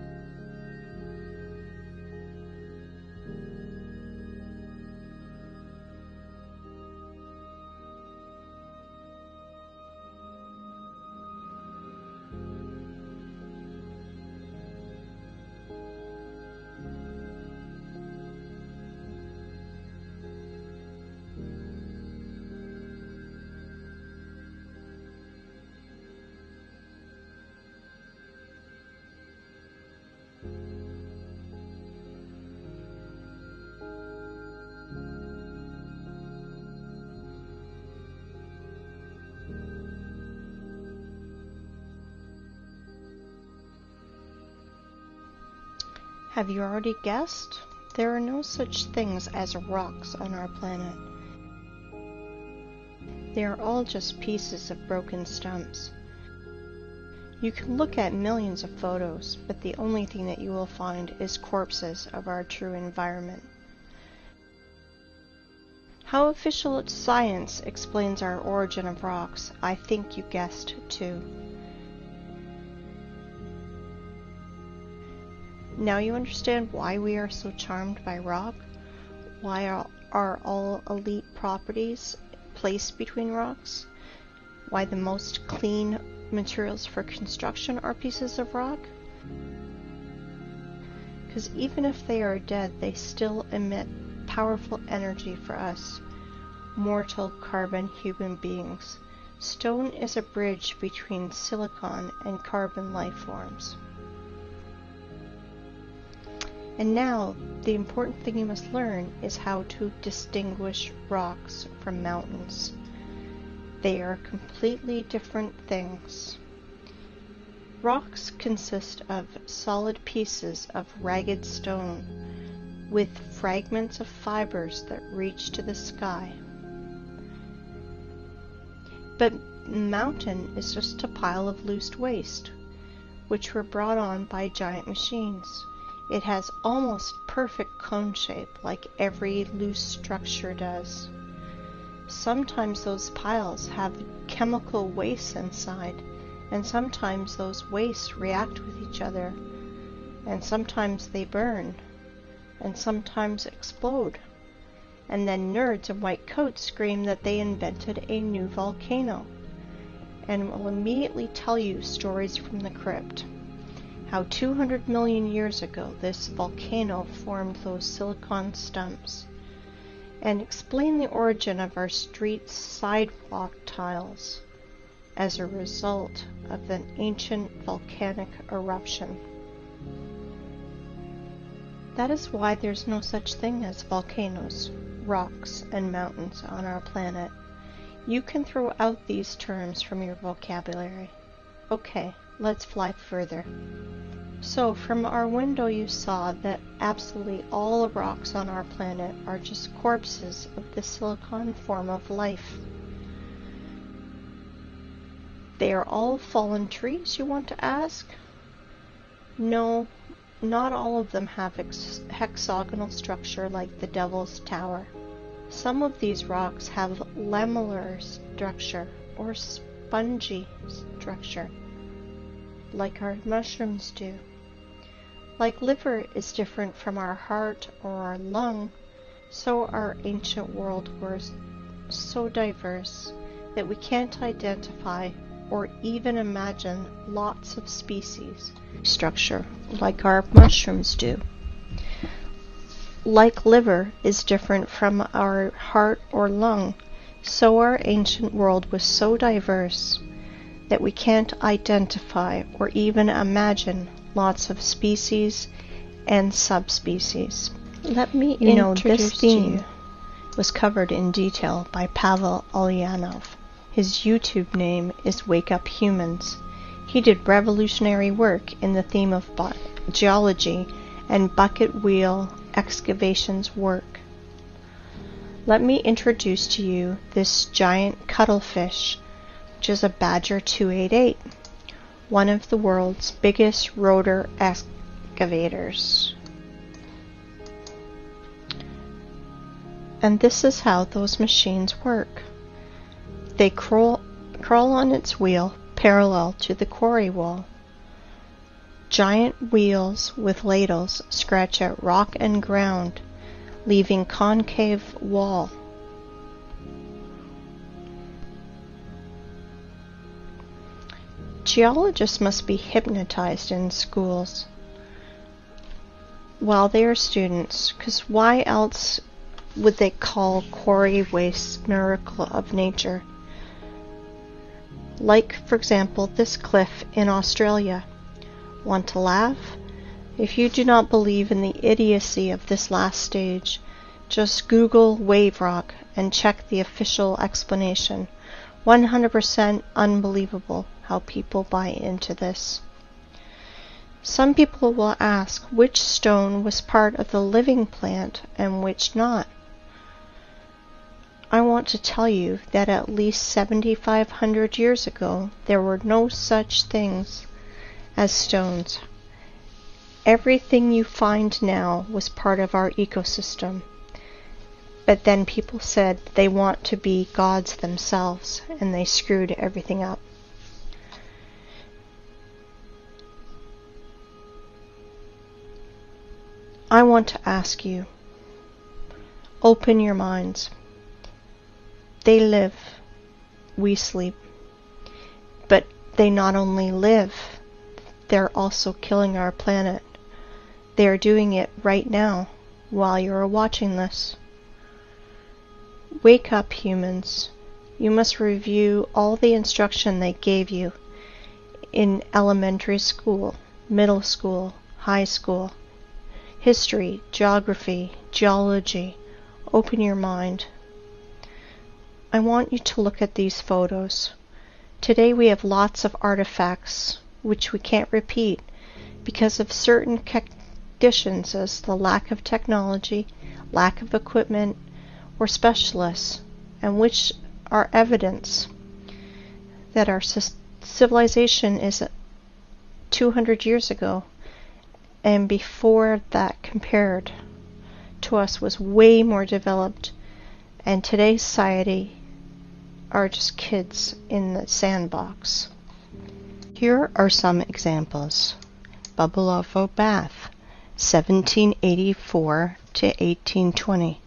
Have you already guessed? There are no such things as rocks on our planet. They are all just pieces of broken stumps. You can look at millions of photos, but the only thing that you will find is corpses of our true environment. How official science explains our origin of rocks, I think you guessed too. Now you understand why we are so charmed by rock? Why are all elite properties placed between rocks? Why the most clean materials for construction are pieces of rock? Because even if they are dead, they still emit powerful energy for us, mortal carbon human beings. Stone is a bridge between silicon and carbon life forms. And now, the important thing you must learn is how to distinguish rocks from mountains. They are completely different things. Rocks consist of solid pieces of ragged stone with fragments of fibers that reach to the sky. But mountain is just a pile of loose waste, which were brought on by giant machines. It has almost perfect cone shape, like every loose structure does. Sometimes those piles have chemical waste inside, and sometimes those wastes react with each other, and sometimes they burn, and sometimes explode. And then nerds in white coats scream that they invented a new volcano, and will immediately tell you stories from the crypt. How 200 million years ago this volcano formed those silicon stumps, and explain the origin of our street sidewalk tiles as a result of an ancient volcanic eruption. That is why there's no such thing as volcanoes, rocks, and mountains on our planet. You can throw out these terms from your vocabulary. Okay, let's fly further. So from our window you saw that absolutely all the rocks on our planet are just corpses of the silicon form of life. They are all fallen trees, you want to ask? No, not all of them have hexagonal structure like the Devil's Tower. Some of these rocks have lamellar structure or spongy structure, like our mushrooms do. Like liver is different from our heart or our lung, so our ancient world was so diverse that we can't identify or even imagine lots of species structure like our mushrooms do. Like liver is different from our heart or lung, so our ancient world was so diverse that we can't identify or even imagine lots of species and subspecies. Let me this theme was covered in detail by Pavel Ulyanov. His YouTube name is Wake Up Humans. He did revolutionary work in the theme of geology and bucket wheel excavations work. Let me introduce to you this giant cuttlefish, which is a Badger 288, one of the world's biggest rotor excavators. And this is how those machines work. They crawl on its wheel parallel to the quarry wall. Giant wheels with ladles scratch at rock and ground, leaving concave wall. Geologists must be hypnotized in schools while they are students, because why else would they call quarry waste miracle of nature? Like, for example, this cliff in Australia. Want to laugh? If you do not believe in the idiocy of this last stage, just Google wave rock and check the official explanation. 100% unbelievable how people buy into this. Some people will ask which stone was part of the living plant and which not. I want to tell you that at least 7,500 years ago there were no such things as stones. Everything you find now was part of our ecosystem. But then people said they want to be gods themselves, and they screwed everything up. I want to ask you, open your minds. They live, we sleep. But they not only live, they're also killing our planet. They are doing it right now while you're watching this. Wake up, humans. You must review all the instruction they gave you in elementary school, middle school, high school, history, geography, geology. Open your mind. I want you to look at these photos. Today we have lots of artifacts which we can't repeat because of certain conditions as the lack of technology, lack of equipment, or specialists, and which are evidence that our civilization is 200 years ago, and before that compared to us was way more developed, and today's society are just kids in the sandbox. Here are some examples. Bubbleovo Bath, 1784 to 1820.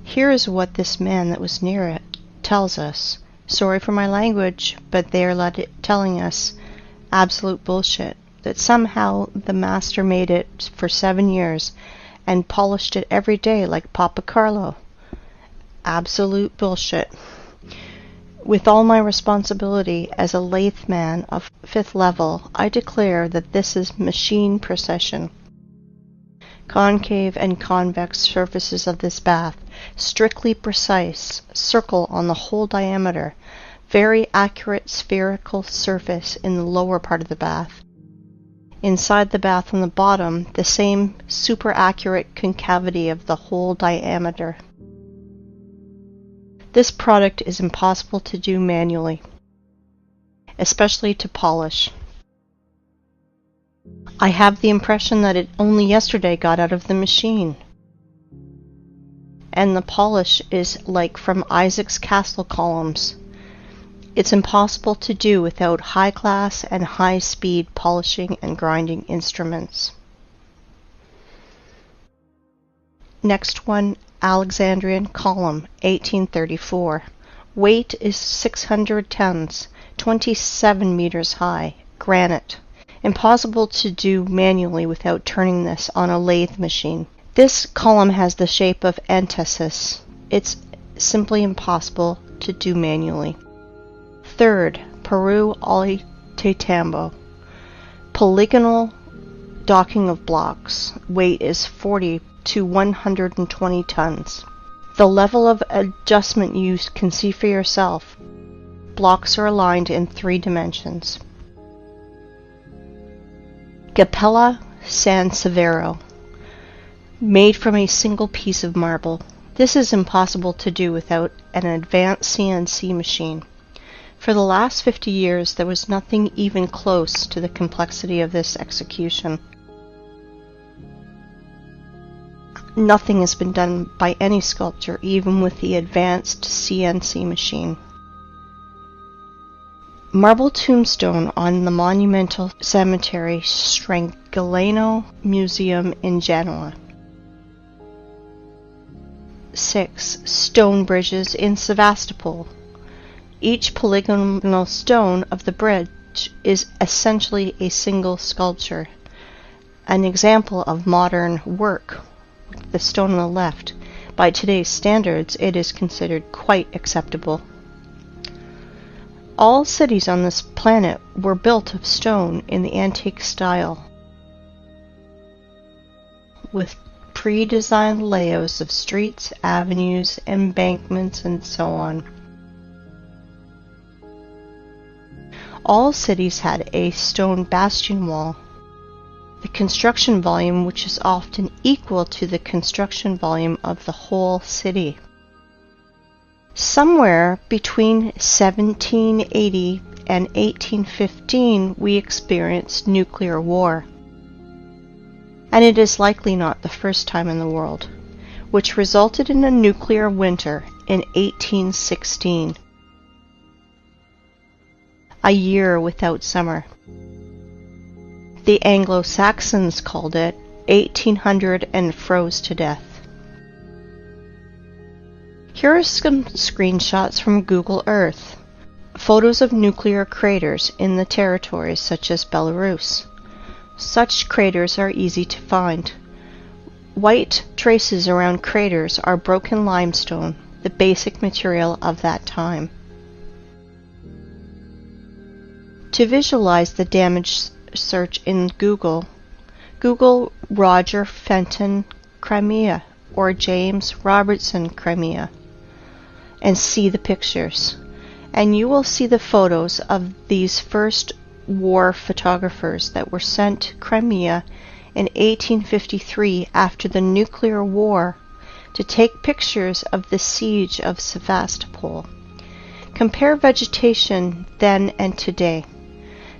Here is what this man that was near it tells us. Sorry for my language, but they are telling us absolute bullshit. That somehow the master made it for 7 years and polished it every day like Papa Carlo. Absolute bullshit. With all my responsibility as a lathe man of 5th level, I declare that this is machine precision. Concave and convex surfaces of this bath, strictly precise, circle on the whole diameter, very accurate spherical surface in the lower part of the bath. Inside the bath on the bottom, the same super accurate concavity of the whole diameter. This product is impossible to do manually, especially to polish. I have the impression that it only yesterday got out of the machine. And the polish is like from Isaac's castle columns. It's impossible to do without high-class and high-speed polishing and grinding instruments. Next one, Alexandrian column, 1834. Weight is 600 tons, 27 meters high, granite. Impossible to do manually without turning this on a lathe machine. This column has the shape of antithesis. It's simply impossible to do manually. Third, Peru Ollantaytambo. Polygonal docking of blocks. Weight is 40 to 120 tons. The level of adjustment you can see for yourself. Blocks are aligned in 3 dimensions. Capella San Severo. Made from a single piece of marble. This is impossible to do without an advanced CNC machine. For the last 50 years, there was nothing even close to the complexity of this execution. Nothing has been done by any sculptor, even with the advanced CNC machine. Marble tombstone on the monumental cemetery Strangolano Museum in Genoa. 6. Stone bridges in Sevastopol. Each polygonal stone of the bridge is essentially a single sculpture. An example of modern work. The stone on the left. By today's standards, it is considered quite acceptable. All cities on this planet were built of stone in the antique style, with pre-designed layouts of streets, avenues, embankments, and so on. All cities had a stone bastion wall. The construction volume, which is often equal to the construction volume of the whole city. Somewhere between 1780 and 1815 we experienced nuclear war. And it is likely not the first time in the world, which resulted in a nuclear winter in 1816. A year without summer. The Anglo-Saxons called it 1800 and froze to death. Here are some screenshots from Google Earth. Photos of nuclear craters in the territories such as Belarus. Such craters are easy to find. White traces around craters are broken limestone, the basic material of that time. To visualize the damage, search in Google Roger Fenton Crimea or James Robertson Crimea and see the pictures. And you will see the photos of these first war photographers that were sent to Crimea in 1853 after the nuclear war to take pictures of the siege of Sevastopol. Compare vegetation then and today.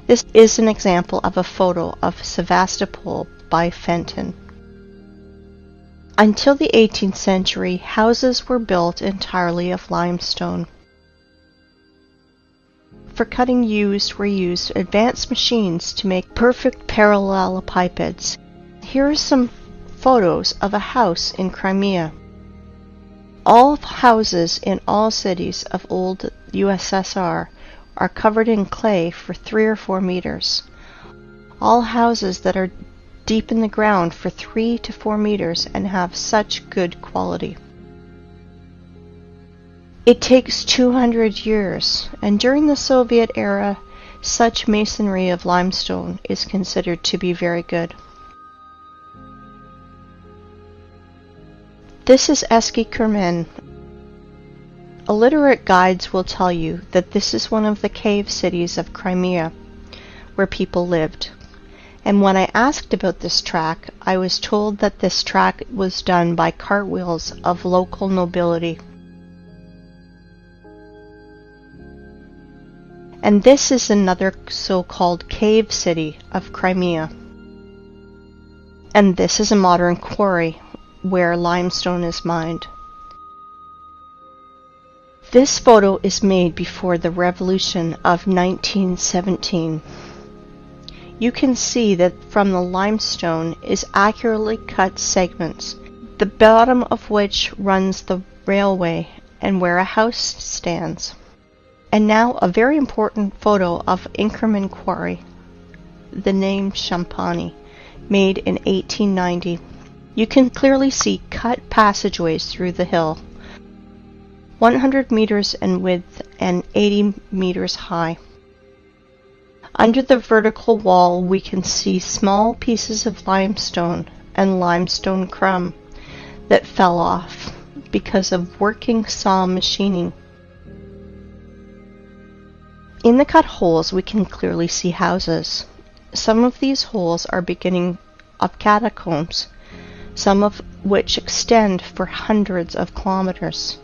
This is an example of a photo of Sevastopol by Fenton. Until the 18th century, houses were built entirely of limestone. for cutting were used advanced machines to make perfect parallelepipeds. Here are some photos of a house in Crimea. All houses in all cities of old USSR are covered in clay for 3 or 4 meters. All houses that are deep in the ground for 3 to 4 meters and have such good quality. It takes 200 years, and during the Soviet era, such masonry of limestone is considered to be very good. This is Eski Kermen. Illiterate guides will tell you that this is one of the cave cities of Crimea, where people lived. And when I asked about this track, I was told that this track was done by cartwheels of local nobility. And this is another so-called cave city of Crimea. And this is a modern quarry where limestone is mined. This photo is made before the revolution of 1917. You can see that from the limestone is accurately cut segments, the bottom of which runs the railway and where a house stands. And now a very important photo of Inkerman Quarry, the name Champani, made in 1890. You can clearly see cut passageways through the hill, 100 meters in width and 80 meters high. Under the vertical wall we can see small pieces of limestone and limestone crumb that fell off because of working saw machining. In the cut holes we can clearly see houses. Some of these holes are beginning of catacombs, some of which extend for hundreds of kilometers.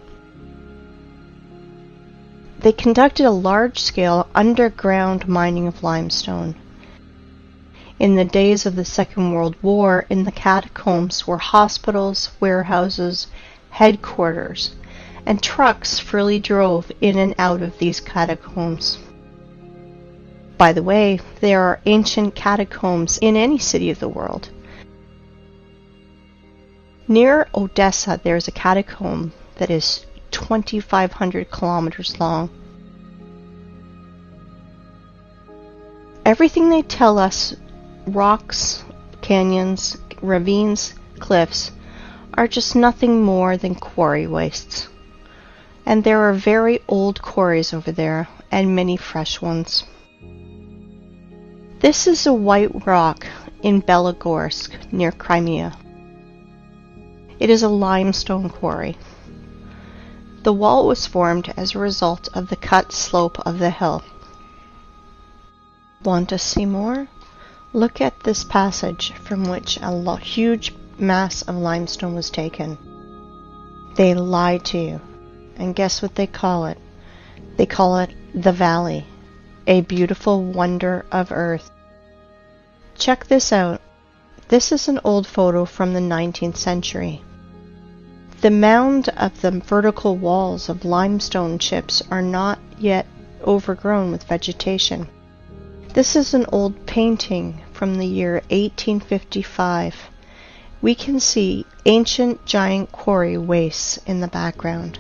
They conducted a large-scale underground mining of limestone. In the days of the Second World War, in the catacombs were hospitals, warehouses, headquarters, and trucks freely drove in and out of these catacombs. By the way, there are ancient catacombs in any city of the world. Near Odessa, there is a catacomb that is 2,500 kilometers long. Everything they tell us, rocks, canyons, ravines, cliffs, are just nothing more than quarry wastes. And there are very old quarries over there, and many fresh ones. This is a white rock in Belogorsk, near Crimea. It is a limestone quarry. The wall was formed as a result of the cut slope of the hill. Want to see more? Look at this passage from which a huge mass of limestone was taken. They lied to you. And guess what they call it? They call it the Valley, a beautiful wonder of earth. Check this out. This is an old photo from the 19th century. The mound of the vertical walls of limestone chips are not yet overgrown with vegetation. This is an old painting from the year 1855. We can see ancient giant quarry wastes in the background.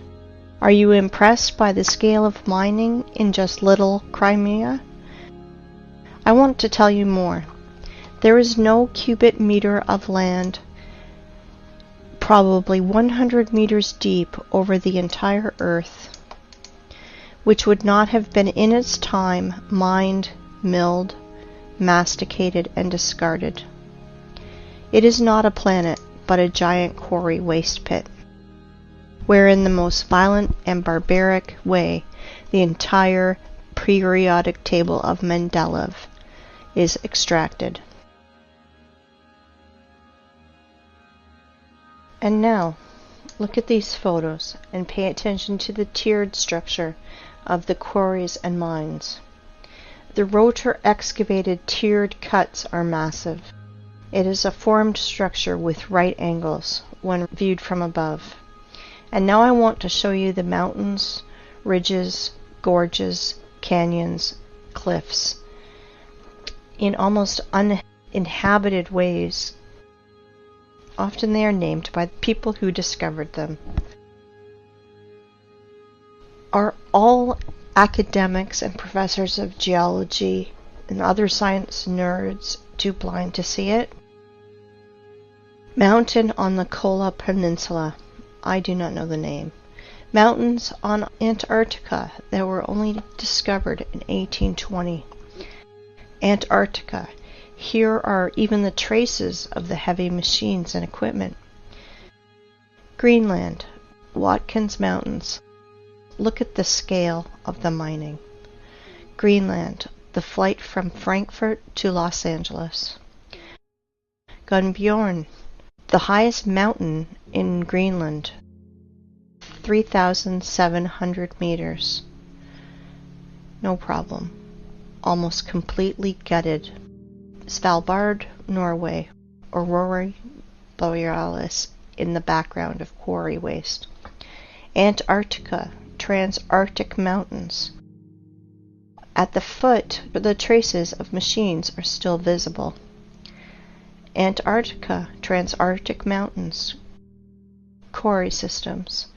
Are you impressed by the scale of mining in just little Crimea? I want to tell you more. There is no cubic meter of land, probably 100 meters deep over the entire earth, which would not have been in its time mined, milled, masticated, and discarded. It is not a planet, but a giant quarry waste pit, where in the most violent and barbaric way the entire periodic table of Mendeleev is extracted. And now, look at these photos and pay attention to the tiered structure of the quarries and mines. The rotor excavated tiered cuts are massive. It is a formed structure with right angles when viewed from above. And now I want to show you the mountains, ridges, gorges, canyons, cliffs, in almost uninhabited ways. Often they are named by the people who discovered them. Are all academics and professors of geology and other science nerds too blind to see it? Mountain on the Kola Peninsula. I do not know the name. Mountains on Antarctica that were only discovered in 1820. Antarctica. Here are even the traces of the heavy machines and equipment. Greenland. Watkins Mountains. Look at the scale of the mining. Greenland. The flight from Frankfurt to Los Angeles. Gunbjorn. The highest mountain in Greenland. 3,700 meters. No problem. Almost completely gutted. Svalbard, Norway. Aurora Borealis in the background of quarry waste. Antarctica, Transantarctic Mountains. At the foot, the traces of machines are still visible. Antarctica, Transantarctic Mountains. Quarry systems.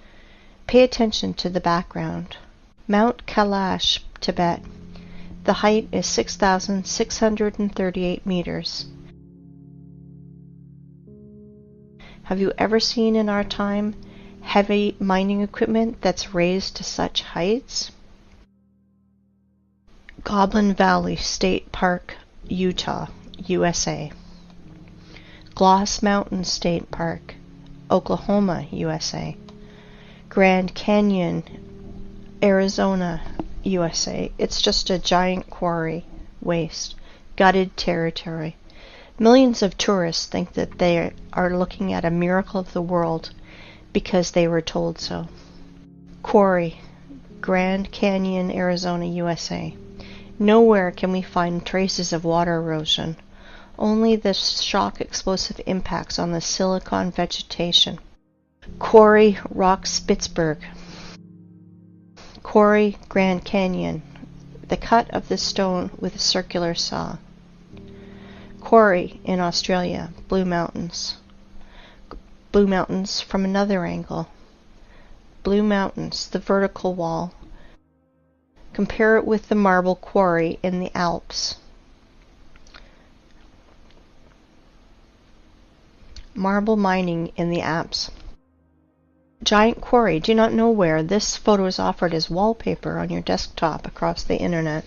Pay attention to the background. Mount Kailash, Tibet. The height is 6,638 meters. Have you ever seen in our time heavy mining equipment that's raised to such heights? Goblin Valley State Park, Utah, USA. Gloss Mountain State Park, Oklahoma, USA. Grand Canyon, Arizona, USA. It's just a giant quarry, waste, gutted territory. Millions of tourists think that they are looking at a miracle of the world because they were told so. Quarry, Grand Canyon, Arizona, USA. Nowhere can we find traces of water erosion, only the shock explosive impacts on the silicon vegetation. Quarry, Rock Spitzberg. Quarry, Grand Canyon. The cut of the stone with a circular saw. Quarry in Australia, Blue Mountains. Blue Mountains from another angle. Blue Mountains, the vertical wall. Compare it with the marble quarry in the Alps. Marble mining in the Alps. Giant quarry. Do not know where. This photo is offered as wallpaper on your desktop across the internet.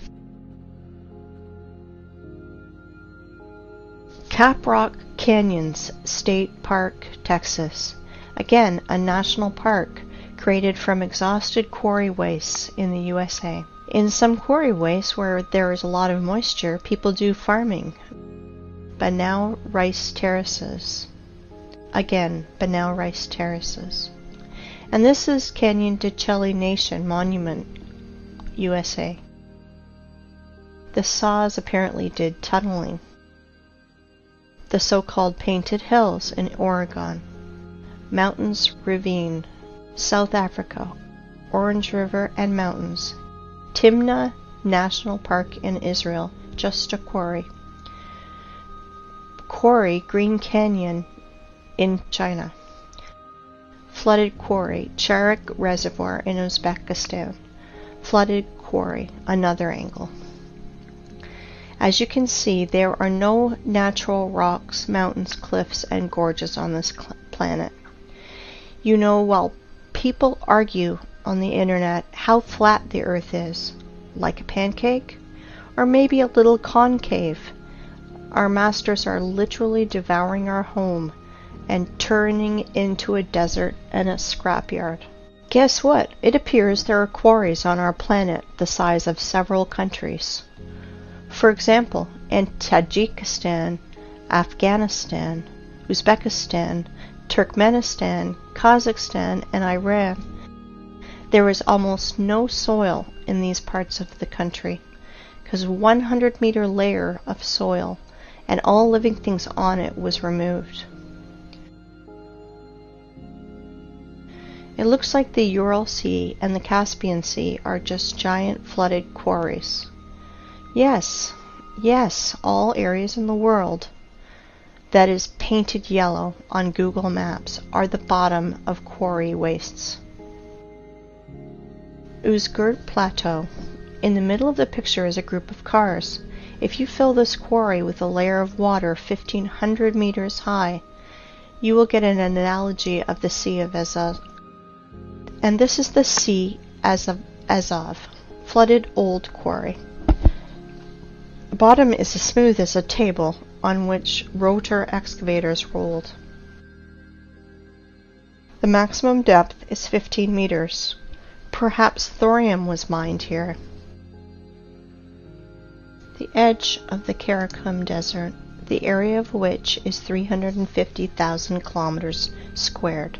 Caprock Canyons State Park, Texas. Again, a national park created from exhausted quarry wastes in the USA. In some quarry wastes where there is a lot of moisture, people do farming. Banao rice terraces. Again, Banao rice terraces. And this is Canyon de Chelly Nation Monument, USA. The saws apparently did tunneling. The so-called Painted Hills in Oregon. Mountains Ravine, South Africa. Orange River and Mountains. Timna National Park in Israel, just a quarry. Quarry, Green Canyon in China. Flooded quarry, Charak Reservoir in Uzbekistan. Flooded quarry, another angle. As you can see, there are no natural rocks, mountains, cliffs, and gorges on this planet. You know, while people argue on the internet how flat the Earth is, like a pancake, or maybe a little concave, our masters are literally devouring our home and turning into a desert and a scrapyard. Guess what? It appears there are quarries on our planet the size of several countries. For example, in Tajikistan, Afghanistan, Uzbekistan, Turkmenistan, Kazakhstan, and Iran, there is almost no soil in these parts of the country, because a 100-meter layer of soil and all living things on it was removed. It looks like the Ural Sea and the Caspian Sea are just giant flooded quarries. Yes, all areas in the world that is painted yellow on Google Maps are the bottom of quarry wastes. Uzgurt Plateau. In the middle of the picture is a group of cars. If you fill this quarry with a layer of water 1,500 meters high, you will get an analogy of the Sea of Azov. And this is the Sea Azov, flooded old quarry. The bottom is as smooth as a table on which rotor excavators rolled. The maximum depth is 15 meters. Perhaps thorium was mined here. The edge of the Karakum Desert, the area of which is 350,000 kilometers squared.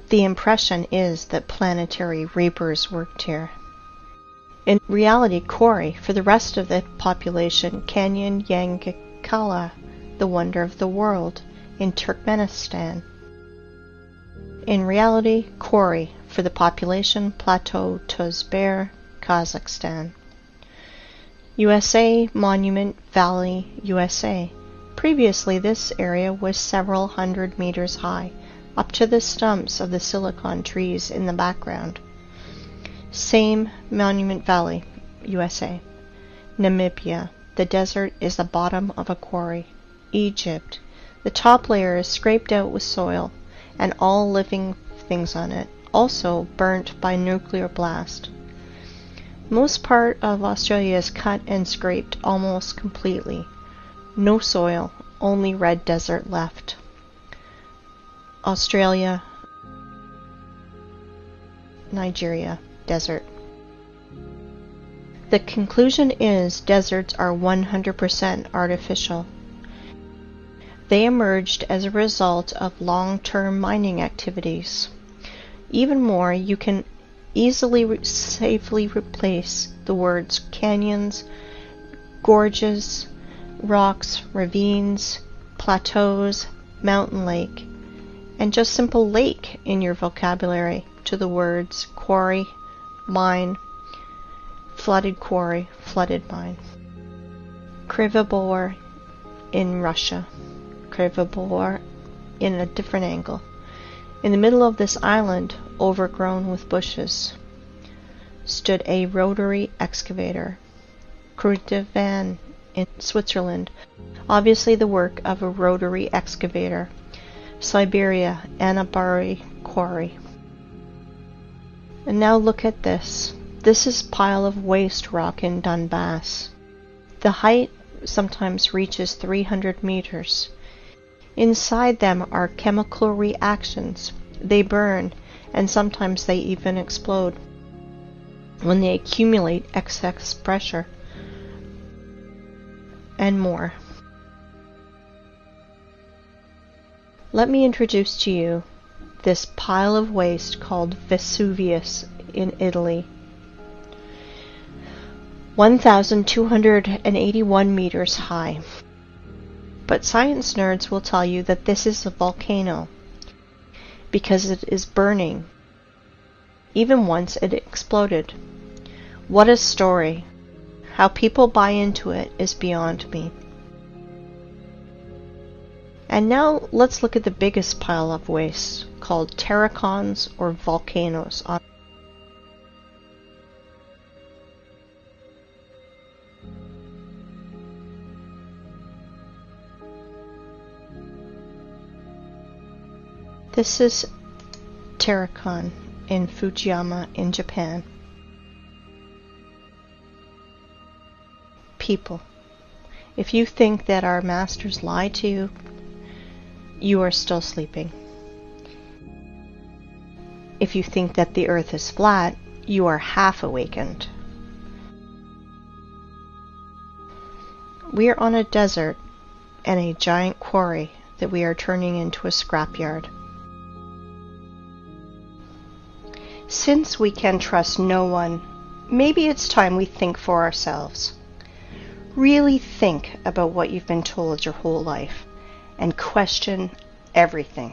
The impression is that planetary reapers worked here. In reality, quarry, for the rest of the population, Canyon Yangakala, the wonder of the world, in Turkmenistan. In reality, quarry, for the population, Plateau Tozber, Kazakhstan. USA Monument Valley, USA. Previously, this area was several hundred meters high, up to the stumps of the silicon trees in the background. Same Monument Valley, USA. Namibia. The desert is the bottom of a quarry. Egypt. The top layer is scraped out with soil and all living things on it, also burnt by nuclear blast. Most part of Australia is cut and scraped almost completely. No soil, only red desert left. Australia, Nigeria, desert. The conclusion is deserts are 100% artificial. They emerged as a result of long-term mining activities. Even more, you can easily safely replace the words canyons, gorges, rocks, ravines, plateaus, mountain lake, and just simple lake in your vocabulary to the words quarry, mine, flooded quarry, flooded mine. Krivobor in Russia. Krivobor in a different angle. In the middle of this island, overgrown with bushes, stood a rotary excavator. Kruitvann in Switzerland, obviously the work of a rotary excavator. Siberia, Anabari quarry. And now look at this. This is pile of waste rock in Donbass. The height sometimes reaches 300 meters. Inside them are chemical reactions. They burn, and sometimes they even explode when they accumulate excess pressure, and more. Let me introduce to you this pile of waste called Vesuvius in Italy. 1,281 meters high. But science nerds will tell you that this is a volcano because it is burning. Even once it exploded. What a story. How people buy into it is beyond me. And now let's look at the biggest pile of waste called terracons or volcanoes. This is Terracon in Fujiyama in Japan. People, if you think that our masters lie to you, you are still sleeping. If you think that the earth is flat, you are half awakened. We are on a desert and a giant quarry that we are turning into a scrapyard. Since we can trust no one, maybe it's time we think for ourselves. Really think about what you've been told your whole life and question everything.